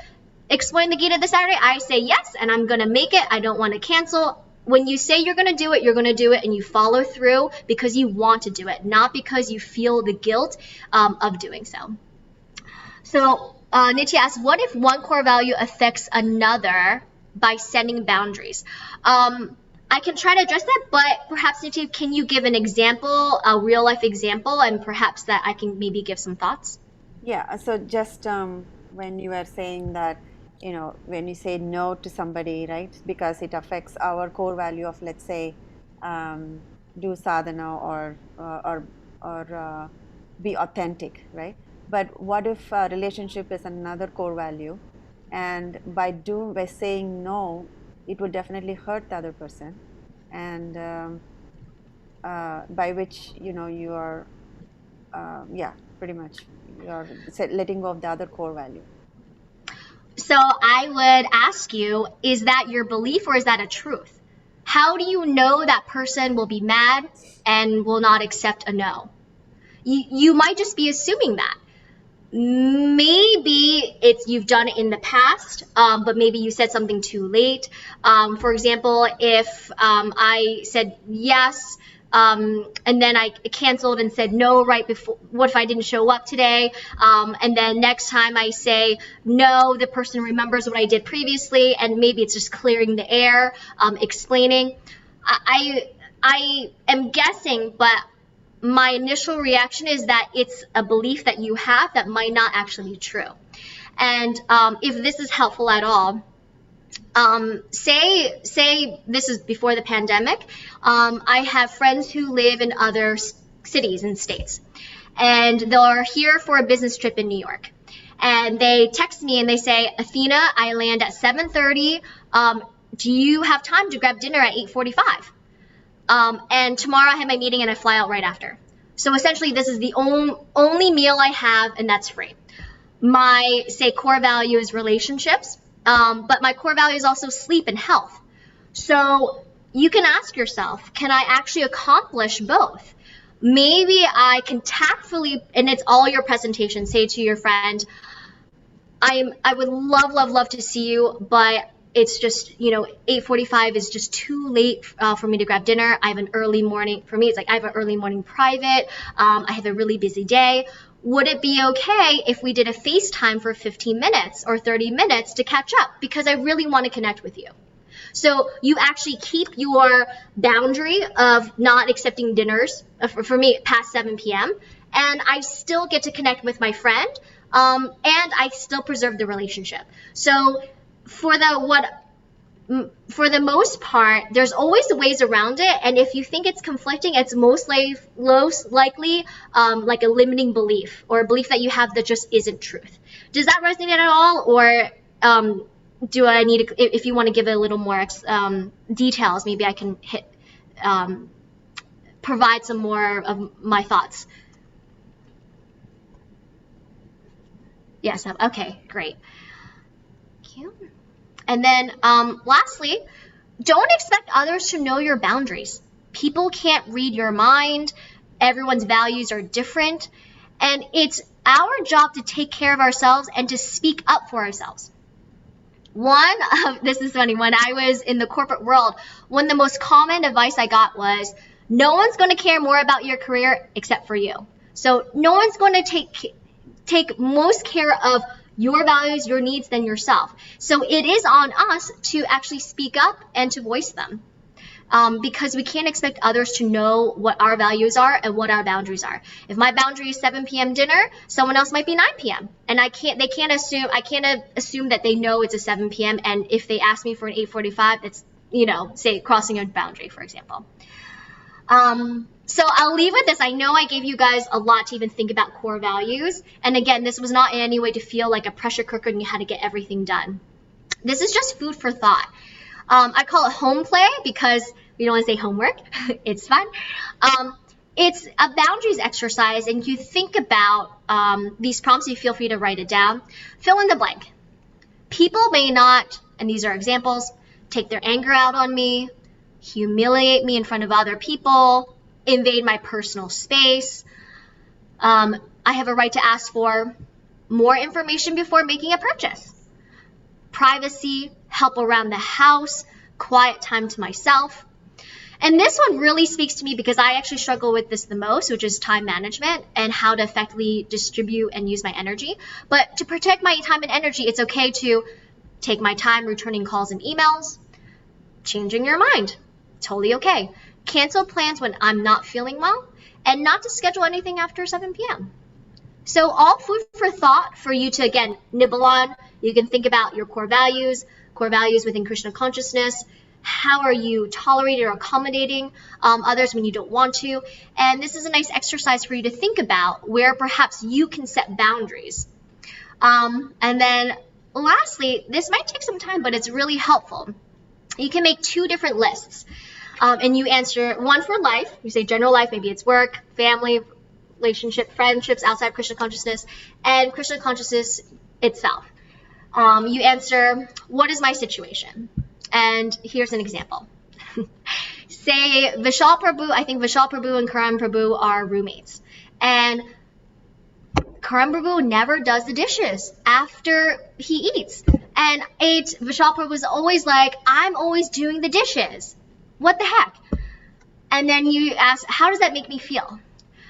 exploring the Gita this Saturday, I say yes, and I'm gonna make it. I don't want to cancel. When you say you're going to do it, you're going to do it, and you follow through because you want to do it, not because you feel the guilt of doing so. So Nitya asks, what if one core value affects another by setting boundaries? I can try to address that, but perhaps Nitya, can you give an example, a real life example, and perhaps that I can maybe give some thoughts? Yeah, so just when you were saying that, when you say no to somebody, right, because it affects our core value of, let's say, do sadhana or be authentic, right? But what if relationship is another core value, and by saying no, it would definitely hurt the other person, and by which you are pretty much you are letting go of the other core value. So I would ask you, is that your belief or is that a truth? How do you know that person will be mad and will not accept a no? You might just be assuming that. Maybe you've done it in the past, but maybe you said something too late. For example, if I said yes, and then I canceled and said no right before. What if I didn't show up today? And then next time I say no, the person remembers what I did previously, and maybe it's just clearing the air, explaining. I am guessing, but my initial reaction is that it's a belief that you have that might not actually be true. And if this is helpful at all, say this is before the pandemic. I have friends who live in other cities and states, and they're here for a business trip in New York. And they text me and they say, Athena, I land at 7:30. Do you have time to grab dinner at 8:45? And tomorrow I have my meeting and I fly out right after. So essentially, this is the only meal I have, and that's free. My, say, core value is relationships, but my core value is also sleep and health. So you can ask yourself, can I actually accomplish both? Maybe I can tactfully, and it's all your presentation, say to your friend, I would love to see you, but it's just, 8:45 is just too late for me to grab dinner. I have an early morning. For me, it's like I have an early morning private. I have a really busy day. Would it be okay if we did a FaceTime for 15 minutes or 30 minutes to catch up? Because I really want to connect with you. So you actually keep your boundary of not accepting dinners, for me, past 7 p.m., and I still get to connect with my friend, and I still preserve the relationship. So for the most part, there's always ways around it, and if you think it's conflicting, it's most likely like a limiting belief, or a belief that you have that just isn't truth. Does that resonate at all, or do I need to, if you want to give it a little more details, maybe I can provide some more of my thoughts. Yes, okay, great. Thank you. And then lastly, don't expect others to know your boundaries. People can't read your mind. Everyone's values are different. And it's our job to take care of ourselves and to speak up for ourselves. This is funny, when I was in the corporate world, one of the most common advice I got was, no one's going to care more about your career except for you. So no one's going to take most care of your values, your needs than yourself. So it is on us to actually speak up and to voice them. Because we can't expect others to know what our values are and what our boundaries are. If my boundary is 7 p.m. dinner, someone else might be 9 p.m. And I can't assume that they know it's a 7 p.m. And if they ask me for an 8:45, it's, say crossing a boundary, for example. So I'll leave with this. I know I gave you guys a lot to even think about core values. And again, this was not in any way to feel like a pressure cooker and you had to get everything done. This is just food for thought. I call it home play because we don't want to say homework. It's fun. It's a boundaries exercise, and you think about these prompts. You feel free to write it down. Fill in the blank. People may not, and these are examples, take their anger out on me, humiliate me in front of other people, invade my personal space. I have a right to ask for more information before making a purchase. Privacy, help around the house, quiet time to myself. And this one really speaks to me because I actually struggle with this the most, which is time management and how to effectively distribute and use my energy. But to protect my time and energy, it's okay to take my time returning calls and emails, changing your mind, totally okay. Cancel plans when I'm not feeling well, and not to schedule anything after 7 p.m. So all food for thought for you to, again, nibble on. You can think about your core values within Krishna Consciousness. How are you tolerating or accommodating others when you don't want to? And this is a nice exercise for you to think about where perhaps you can set boundaries. And then lastly, this might take some time, but it's really helpful. You can make 2 different lists. And you answer one for life. You say general life, maybe it's work, family, relationship, friendships outside Krishna Consciousness, and Krishna Consciousness itself. You answer, what is my situation? And here's an example. Say Vishal Prabhu, I think Vishal Prabhu and Karan Prabhu are roommates. And Karan Prabhu never does the dishes after he eats. And Vishal Prabhu is always like, I'm always doing the dishes. What the heck? And then you ask, how does that make me feel?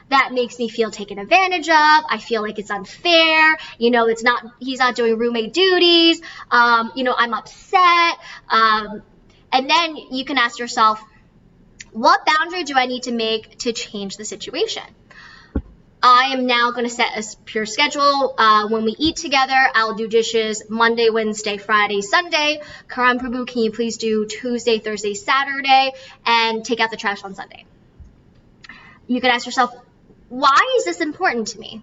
That makes me feel taken advantage of. I feel like it's unfair. He's not doing roommate duties. I'm upset. And then you can ask yourself, what boundary do I need to make to change the situation? I am now going to set a pure schedule. When we eat together, I'll do dishes Monday, Wednesday, Friday, Sunday. Karan Prabhu, can you please do Tuesday, Thursday, Saturday, and take out the trash on Sunday? You could ask yourself, why is this important to me?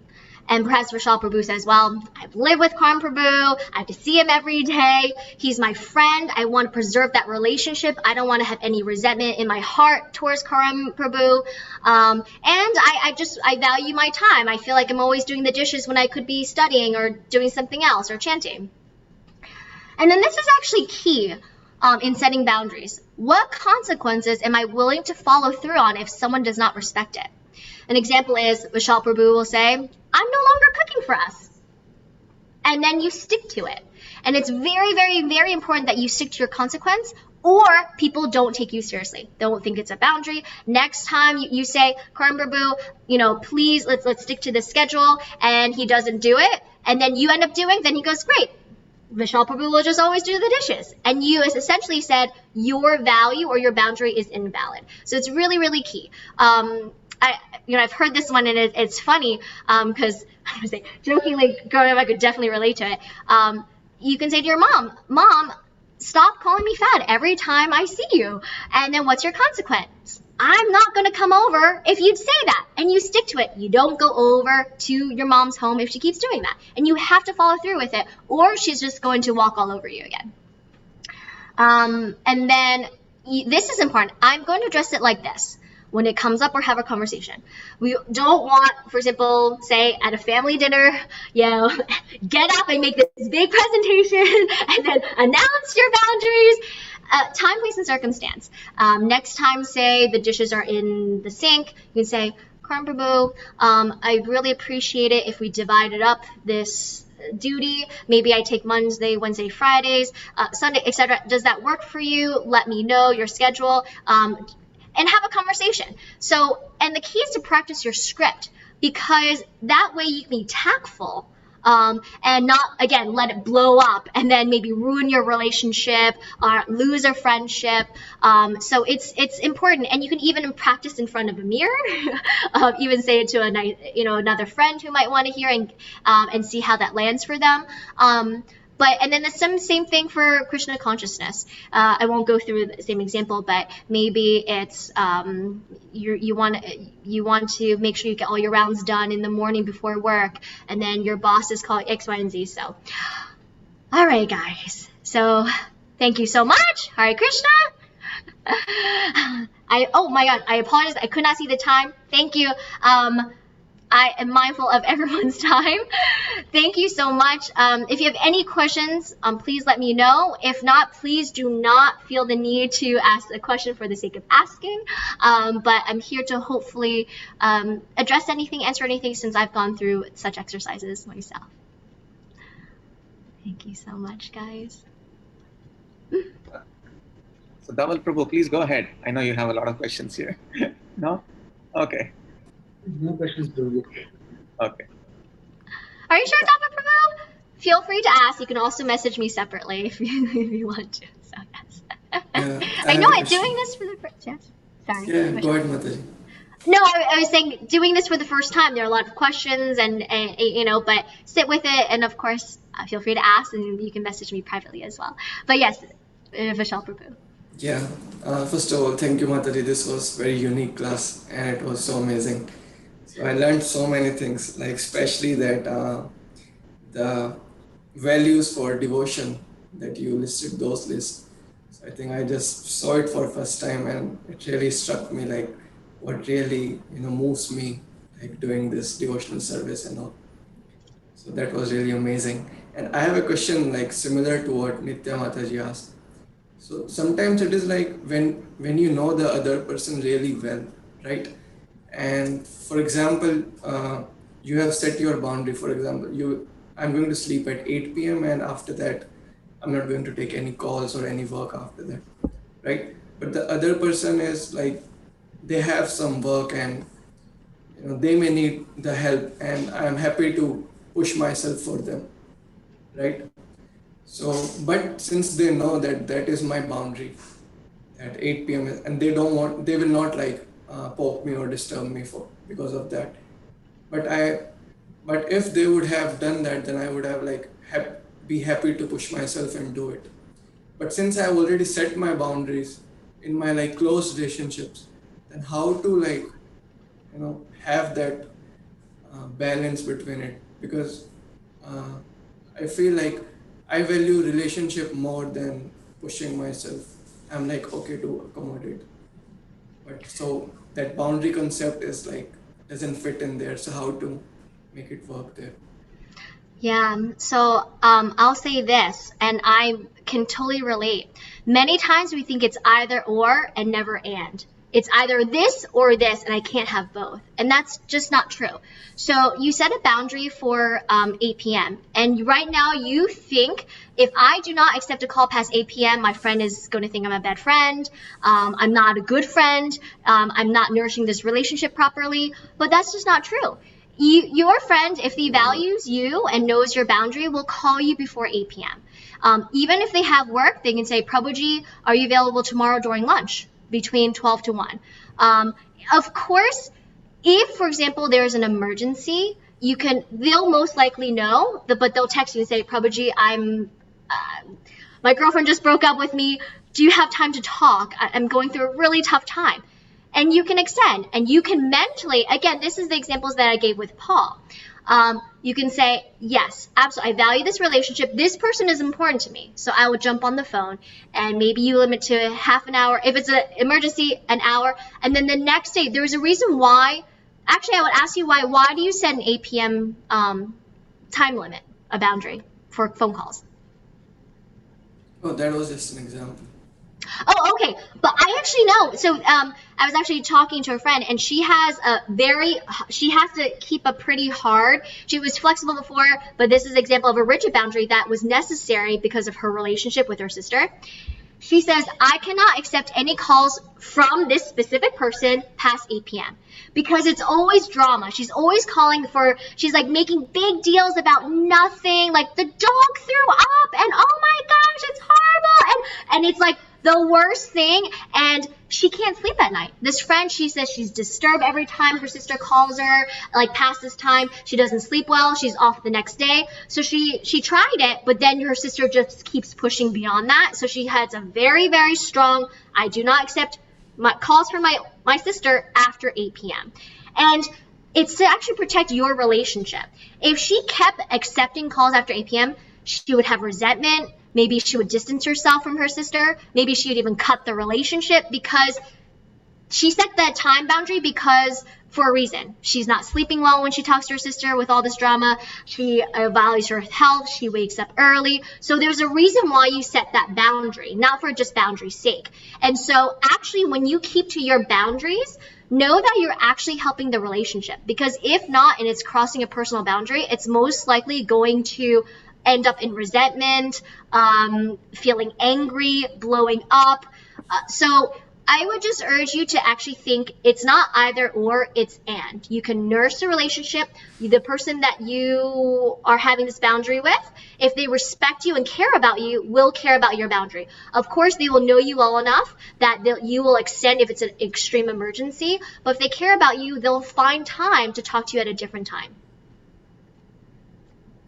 And perhaps Vishal Prabhu says, well, I've lived with Karan Prabhu. I have to see him every day. He's my friend. I want to preserve that relationship. I don't want to have any resentment in my heart towards Karan Prabhu. And I value my time. I feel like I'm always doing the dishes when I could be studying or doing something else or chanting. And then this is actually key in setting boundaries. What consequences am I willing to follow through on if someone does not respect it? An example is Vishal Prabhu will say, I'm no longer cooking for us. And then you stick to it. And it's very, very, very important that you stick to your consequence, or people don't take you seriously. They won't think it's a boundary. Next time you say, Karan Prabhu, please, let's stick to the schedule, and he doesn't do it, and then you end up doing, then he goes, great. Vishal Prabhu will just always do the dishes. And you essentially said your value or your boundary is invalid. So it's really, really key. I've heard this one, and it's funny because I would say jokingly growing up, I could definitely relate to it. You can say to your Mom, stop calling me fat every time I see you. And then what's your consequence? I'm not going to come over if you'd say that. And you stick to it. You don't go over to your mom's home if she keeps doing that. And you have to follow through with it, or she's just going to walk all over you again. And then this is important. I'm going to address it like this. When it comes up or have a conversation, we don't want, for example, say at a family dinner, get up and make this big presentation and then announce your boundaries. Time, place, and circumstance. Next time, say the dishes are in the sink, you can say, Karan Prabhu, I really appreciate it if we divided up this duty. Maybe I take Monday, Wednesday, Fridays, Sunday, etc. Does that work for you? Let me know your schedule. And have a conversation. And the key is to practice your script, because that way you can be tactful and not, again, let it blow up and then maybe ruin your relationship or lose a friendship. So it's important, and you can even practice in front of a mirror, even say it to another friend who might want to hear and see how that lands for them. And then the same thing for Krishna Consciousness. I won't go through the same example, but maybe it's you want to make sure you get all your rounds done in the morning before work, and then your boss is calling X, Y, and Z. So, all right, guys. So, thank you so much. Hare Krishna. Oh my God, I apologize. I could not see the time. Thank you. I am mindful of everyone's time. Thank you so much. If you have any questions, please let me know. If not, please do not feel the need to ask a question for the sake of asking. But I'm here to hopefully address anything, answer anything, since I've gone through such exercises myself. Thank you so much, guys. So Dhaval Prabhu, please go ahead. I know you have a lot of questions here. No? Okay. No questions, Prabhu. Okay. Are you sure, Dhaval Prabhu? Feel free to ask. You can also message me separately if you want to. So yes. I know I'm doing this for the first. Yes. Sorry. Yeah, go ahead, Mataji. No, I was saying doing this for the first time. There are a lot of questions, and but sit with it, and of course, feel free to ask, and you can message me privately as well. But yes, Vishal Prabhu. Yeah. First of all, thank you, Mataji. This was very unique class, and it was so amazing. So I learned so many things, like especially that the values for devotion that you listed, those lists. So I think I just saw it for the first time, and it really struck me, like what really moves me, like doing this devotional service and all. So that was really amazing. And I have a question like similar to what Nitya Mataji asked. So sometimes it is like when you know the other person really well, right? And for example, you have set your boundary. For example, I'm going to sleep at 8 p.m. and after that, I'm not going to take any calls or any work after that, right? But the other person is like they have some work and they may need the help, and I am happy to push myself for them, right? So, but since they know that that is my boundary, at 8 p.m. and they will not like poke me or disturb me for because of that. But but if they would have done that, then I would have like be happy to push myself and do it. But since I've already set my boundaries in my like close relationships, then how to like have that balance between it, because uh, I feel like I value relationship more than pushing myself. I'm like okay to accommodate, but so that boundary concept is like doesn't fit in there. So how to make it work there? Yeah, so I'll say this, and I can totally relate. Many times we think it's either or and never and. It's either this or this, and I can't have both. And that's just not true. So you set a boundary for 8 p.m., and right now you think if I do not accept a call past 8 p.m., my friend is going to think I'm a bad friend, I'm not a good friend, I'm not nourishing this relationship properly, but that's just not true. Your friend, if he values you and knows your boundary, will call you before 8 p.m. Even if they have work, they can say, Prabhuji, are you available tomorrow during lunch between 12 to 1? Of course, if, for example, there's an emergency, they'll most likely know, but they'll text you and say, Prabhuji, my girlfriend just broke up with me. Do you have time to talk? I'm going through a really tough time. And you can extend, and you can mentally, again, this is the examples that I gave with Paul. You can say, yes, absolutely, I value this relationship. This person is important to me. So I will jump on the phone, and maybe you limit to half an hour. If it's an emergency, an hour. And then the next day, there's a reason why. Actually, I would ask you why. Why do you set an 8 p.m. Time limit, a boundary for phone calls? Oh, that was just an example. Oh, okay. But I actually know. So I was actually talking to a friend, and she has to keep a pretty hard. She was flexible before, but this is an example of a rigid boundary that was necessary because of her relationship with her sister. She says, I cannot accept any calls from this specific person past 8 p.m. because it's always drama. She's always she's like making big deals about nothing. Like the dog threw up and oh my gosh, it's horrible. And it's like the worst thing. And she can't sleep at night. This friend, she says she's disturbed every time her sister calls her, like past this time. She doesn't sleep well. She's off the next day. So she tried it, but then her sister just keeps pushing beyond that. So she has a very, very strong, I do not accept calls from my sister after 8 p.m. And it's to actually protect your relationship. If she kept accepting calls after 8 p.m., she would have resentment. Maybe she would distance herself from her sister. Maybe she would even cut the relationship because she set that time boundary for a reason. She's not sleeping well when she talks to her sister with all this drama. She values her health. She wakes up early. So there's a reason why you set that boundary, not for just boundary's sake. And so actually when you keep to your boundaries, know that you're actually helping the relationship. Because if not, and it's crossing a personal boundary, it's most likely going to end up in resentment, feeling angry, blowing up. So I would just urge you to actually think it's not either or, it's and. You can nurse the relationship. The person that you are having this boundary with, if they respect you and care about you, will care about your boundary. Of course, they will know you well enough that you will extend if it's an extreme emergency. But if they care about you, they'll find time to talk to you at a different time.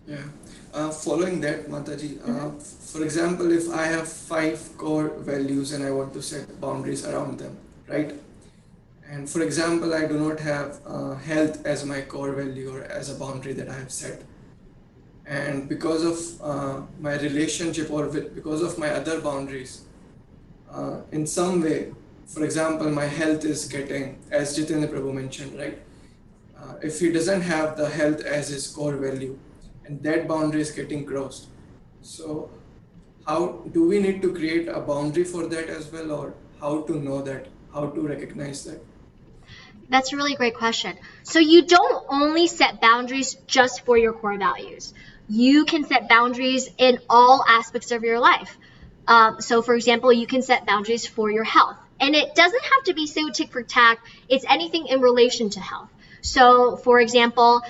Yeah. Following that, Mataji, for example, if I have 5 core values and I want to set boundaries around them, right? And for example, I do not have health as my core value or as a boundary that I have set. And because of my relationship or because of my other boundaries, in some way, for example, my health is getting, as Jitendra Prabhu mentioned, right? If he doesn't have the health as his core value, and that boundary is getting crossed. So how do we need to create a boundary for that as well, or how to know that, how to recognize that? That's a really great question. So you don't only set boundaries just for your core values. You can set boundaries in all aspects of your life. So for example, you can set boundaries for your health. And it doesn't have to be so tick for tack. It's anything in relation to health. So, for example,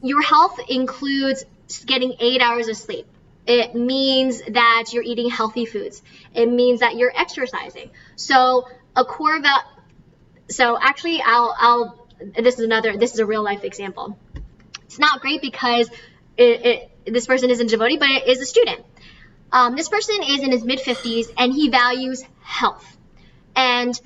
your health includes getting 8 hours of sleep. It means that you're eating healthy foods. It means that you're exercising. So a core value. So actually, this is a real life example. It's not great because this person isn't a devotee, but it is a student. This person is in his mid-50s and he values health. And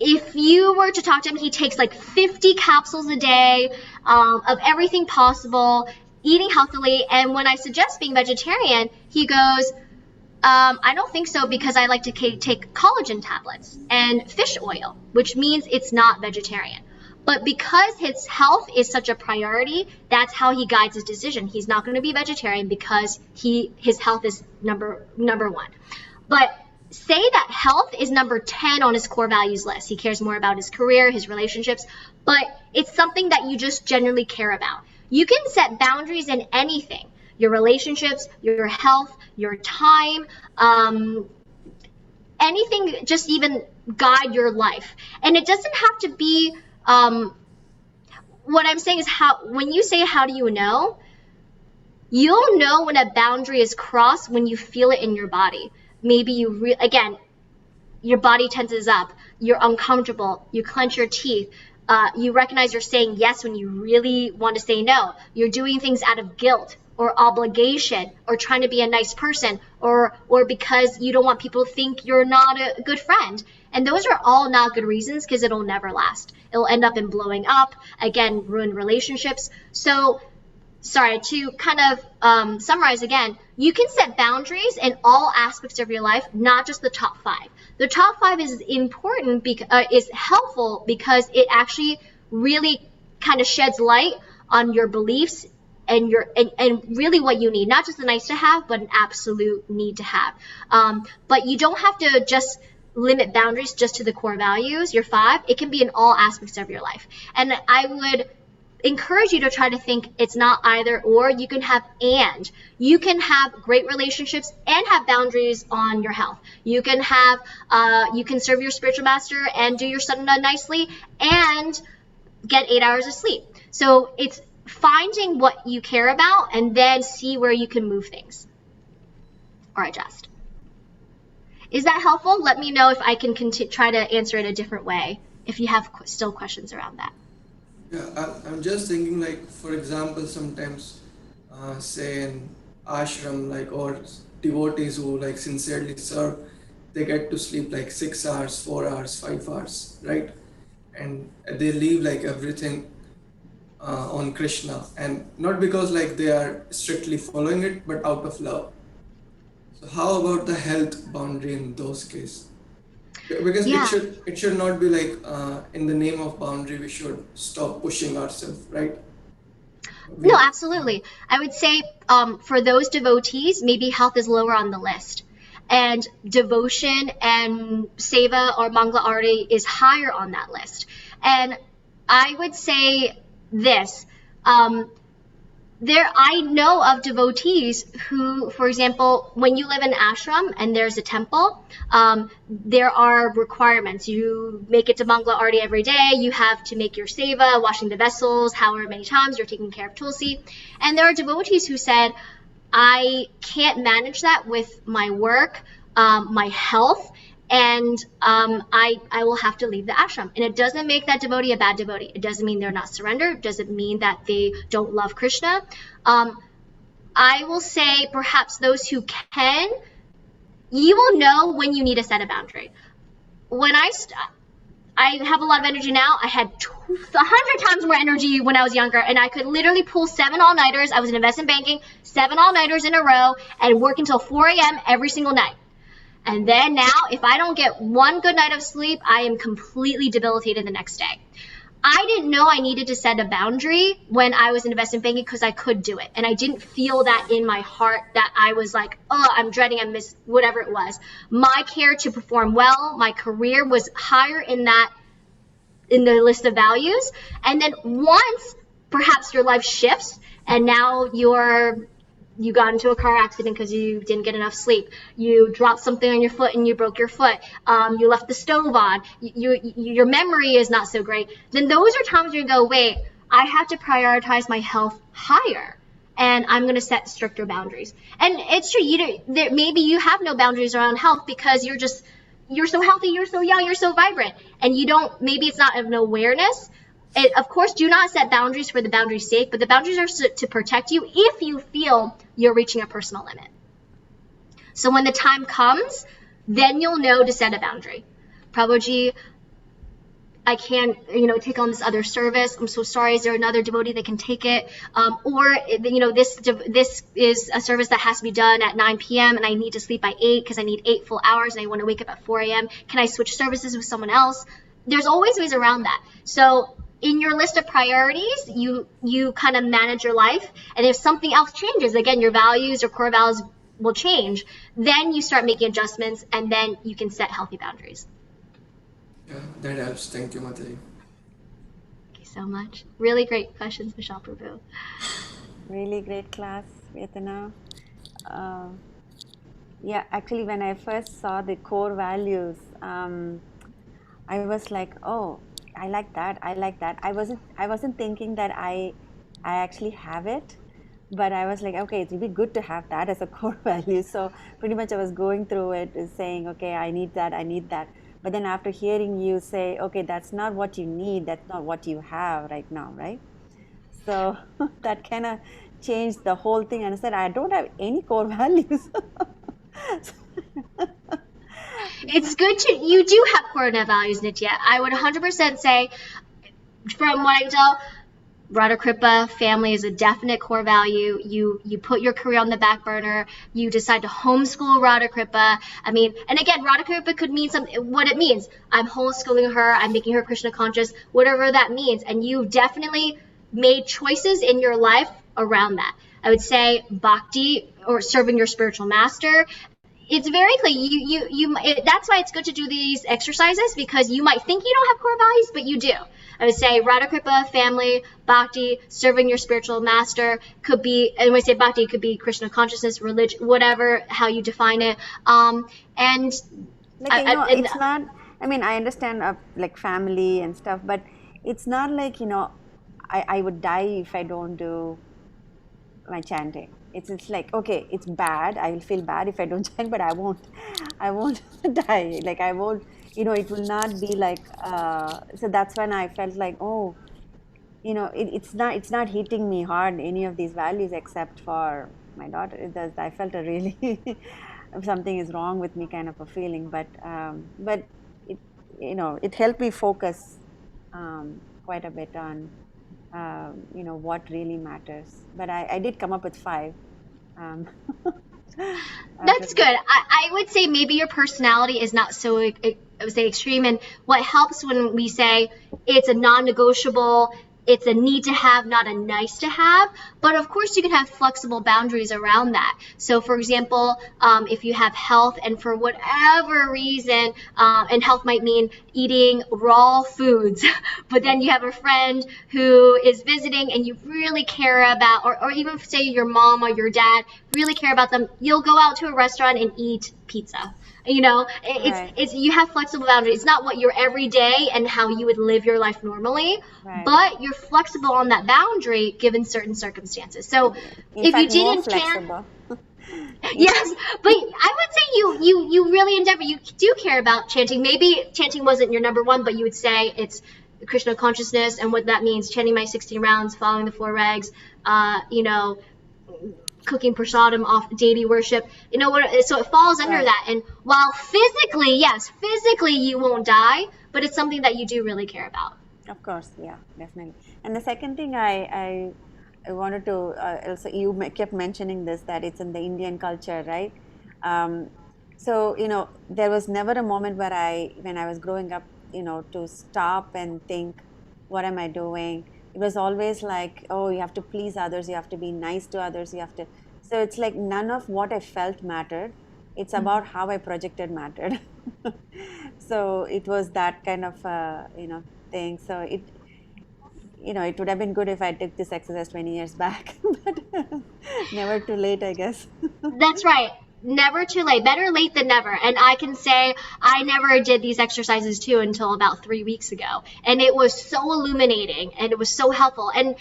if you were to talk to him, he takes like 50 capsules a day of everything possible, eating healthily. And when I suggest being vegetarian, he goes, I don't think so because I like to take collagen tablets and fish oil, which means it's not vegetarian. But because his health is such a priority, that's how he guides his decision. He's not going to be vegetarian because his health is number one. But say that health is number 10 on his core values list. He cares more about his career, his relationships, but it's something that you just generally care about. You can set boundaries in anything. Your relationships, your health, your time, anything, just even guide your life. And it doesn't have to be, what I'm saying is when you say, how do you know? You'll know when a boundary is crossed when you feel it in your body. Maybe again, your body tenses up, you're uncomfortable, you clench your teeth, you recognize you're saying yes when you really want to say no. You're doing things out of guilt or obligation or trying to be a nice person or because you don't want people to think you're not a good friend. And those are all not good reasons because it'll never last. It'll end up in blowing up, again, ruin relationships. So sorry, to kind of summarize again, you can set boundaries in all aspects of your life, not just the top 5. The top 5 is important, is helpful because it actually really kind of sheds light on your beliefs and really what you need, not just a nice to have, but an absolute need to have. But you don't have to just limit boundaries just to the core values, your 5. It can be in all aspects of your life. And I would encourage you to try to think it's not either or. You can have and. You can have great relationships and have boundaries on your health. You can have you can serve your spiritual master and do your sadhana nicely and get 8 hours of sleep. So it's finding what you care about and then see where you can move things or adjust. Is that helpful? Let me know if I can try to answer it a different way if you have still questions around that. Yeah, I'm just thinking, like, for example, sometimes, say in ashram, like, or devotees who like sincerely serve, they get to sleep like 6 hours, 4 hours, 5 hours, right? And they leave like everything on Krishna, and not because like they are strictly following it, but out of love. So how about the health boundary in those cases? Because it should not be like in the name of boundary we should stop pushing ourselves, right? No, absolutely. I would say for those devotees, maybe health is lower on the list, and devotion and seva or mangala arati is higher on that list. And I would say this. I know of devotees who, for example, when you live in ashram and there's a temple, there are requirements. You make it to Mangala Arati every day. You have to make your seva, washing the vessels, however many times you're taking care of Tulsi. And there are devotees who said, I can't manage that with my work, my health, and I will have to leave the ashram. And it doesn't make that devotee a bad devotee. It doesn't mean they're not surrendered. It doesn't mean that they don't love Krishna. I will say perhaps those who can, you will know when you need to set a boundary. When I have a lot of energy now. I had 100 times more energy when I was younger, and I could literally pull 7 all-nighters. I was in investment banking, 7 all-nighters in a row, and work until 4 a.m. every single night. And then now, if I don't get one good night of sleep, I am completely debilitated the next day. I didn't know I needed to set a boundary when I was in investment banking because I could do it. And I didn't feel that in my heart that I was like, oh, I'm dreading, I miss whatever it was. My care to perform well, my career was higher in the list of values. And then once perhaps your life shifts and now you're you got into a car accident because you didn't get enough sleep. You dropped something on your foot and you broke your foot. You left the stove on. Your memory is not so great. Then those are times where you go, wait, I have to prioritize my health higher, and I'm going to set stricter boundaries. And it's true. Maybe you have no boundaries around health because you're so healthy, you're so young, you're so vibrant, and you don't. Maybe it's not an awareness. Of course, do not set boundaries for the boundary's sake, but the boundaries are to protect you if you feel you're reaching a personal limit. So when the time comes, then you'll know to set a boundary. Prabhuji, I can't, take on this other service. I'm so sorry. Is there another devotee that can take it? Or, this is a service that has to be done at 9 p.m. and I need to sleep by 8 because I need 8 full hours and I want to wake up at 4 a.m. Can I switch services with someone else? There's always ways around that. So in your list of priorities, you kind of manage your life. And if something else changes, again, your values, your core values will change. Then you start making adjustments and then you can set healthy boundaries. Yeah, that helps. Thank you, Mataji. Thank you so much. Really great questions, Vishal Prabhu. Really great class, Atthena. Yeah, actually, when I first saw the core values, I was like, oh, I like that. I like that. I wasn't thinking that I actually have it, but I was like, okay, it would be good to have that as a core value. So pretty much I was going through it saying, okay, I need that, I need that. But then after hearing you say, okay, that's not what you need, that's not what you have right now, right? So that kind of changed the whole thing. And I said, I don't have any core values. It's good you do have core values, Nitya. I would 100% say, from what I can tell, Radha Kripa family is a definite core value. You put your career on the back burner. You decide to homeschool Radha Kripa. I mean, and again, Radha Kripa could mean what it means. I'm homeschooling her. I'm making her Krishna conscious, whatever that means. And you definitely made choices in your life around that. I would say bhakti, or serving your spiritual master. It's very clear. That's why it's good to do these exercises, because you might think you don't have core values, but you do. I would say Radha Kripa, family, bhakti, serving your spiritual master could be, and when I say bhakti, it could be Krishna consciousness, religion, whatever, how you define it. And like, it's not, I mean, I understand like family and stuff, but it's not like, I would die if I don't do my chanting. It's like, okay, it's bad. I will feel bad if I don't chant, but I won't die. Like I won't, it will not be like, so that's when I felt like, oh, it's not hitting me hard, any of these values, except for my daughter. I felt a really something is wrong with me kind of a feeling, but it, it helped me focus quite a bit on what really matters. But I did come up with 5. That's good. I would say maybe your personality is not so, I would say, extreme. And what helps when we say it's a non-negotiable, it's a need to have, not a nice to have. But of course, you can have flexible boundaries around that. So, for example, if you have health, and for whatever reason, and health might mean eating raw foods, but then you have a friend who is visiting and you really care about, or even say your mom or your dad really care about them, you'll go out to a restaurant and eat pizza. It's you have flexible boundaries. It's not what you're every day and how you would live your life normally, but you're flexible on that boundary given certain circumstances. So if you didn't chant, yes, but I would say you really endeavor. You do care about chanting. Maybe chanting wasn't your number one, but you would say it's Krishna consciousness, and what that means: chanting my 16 rounds, following the 4 regs, cooking prasadam off deity worship, so it falls under that. And while physically you won't die, but it's something that you do really care about. Of course, yeah, definitely. And the second thing I wanted to also, you kept mentioning this, that it's in the Indian culture, right? So there was never a moment where when I was growing up, to stop and think, what am I doing? It was always like, oh, you have to please others, you have to be nice to others, you have to. So it's like none of what I felt mattered. It's about how I projected mattered. So it was that kind of thing. So it would have been good if I took this exercise 20 years back, but never too late, I guess. That's right. Never too late. Better late than never. And I can say I never did these exercises too until about 3 weeks ago. And it was so illuminating and it was so helpful. And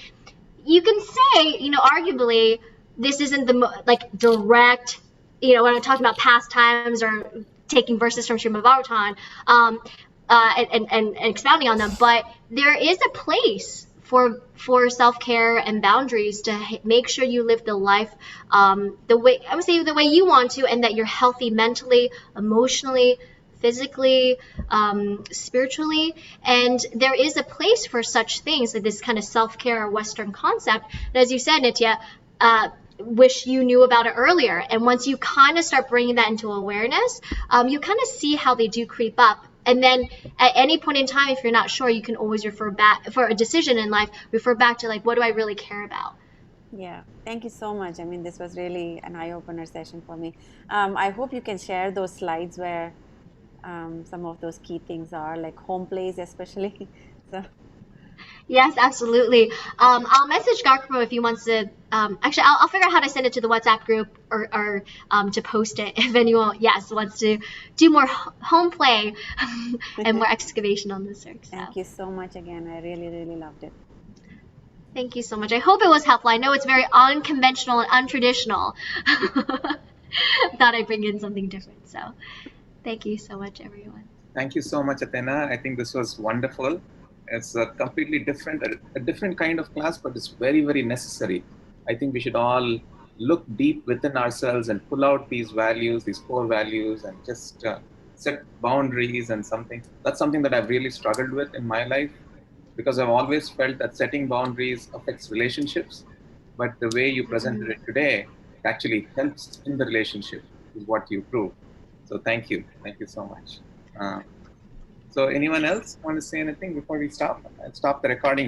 you can say, arguably, this isn't the direct, when I'm talking about pastimes or taking verses from Srimad Bhagavatam, and expounding on them, but there is a place for self-care and boundaries to make sure you live the life the way, I would say, the way you want to, and that you're healthy mentally, emotionally, physically, spiritually. And there is a place for such things, like this kind of self-care or Western concept. And as you said, Nitya, wish you knew about it earlier. And once you kind of start bringing that into awareness, you kind of see how they do creep up. And then at any point in time, if you're not sure, you can always refer back for a decision in life, refer back to what do I really care about? Yeah, thank you so much. I mean, this was really an eye-opener session for me. I hope you can share those slides where some of those key things are, like home place especially. So Yes, absolutely. I'll message Garkmo if he wants to. Actually, I'll figure out how to send it to the WhatsApp group or to post it if anyone, wants to do more home play and more excavation on this work. So. Thank you so much again. I really, really loved it. Thank you so much. I hope it was helpful. I know it's very unconventional and untraditional. Thought I'd bring in something different. So thank you so much, everyone. Thank you so much, Atthena. I think this was wonderful. It's a completely different, a different kind of class, but it's very, very necessary. I think we should all look deep within ourselves and pull out these values, these core values, and just set boundaries and something. That's something that I've really struggled with in my life, because I've always felt that setting boundaries affects relationships. But the way you presented it today, it actually helps in the relationship, is what you proved. So thank you. Thank you so much. So anyone else want to say anything before we stop? I'll stop the recording here.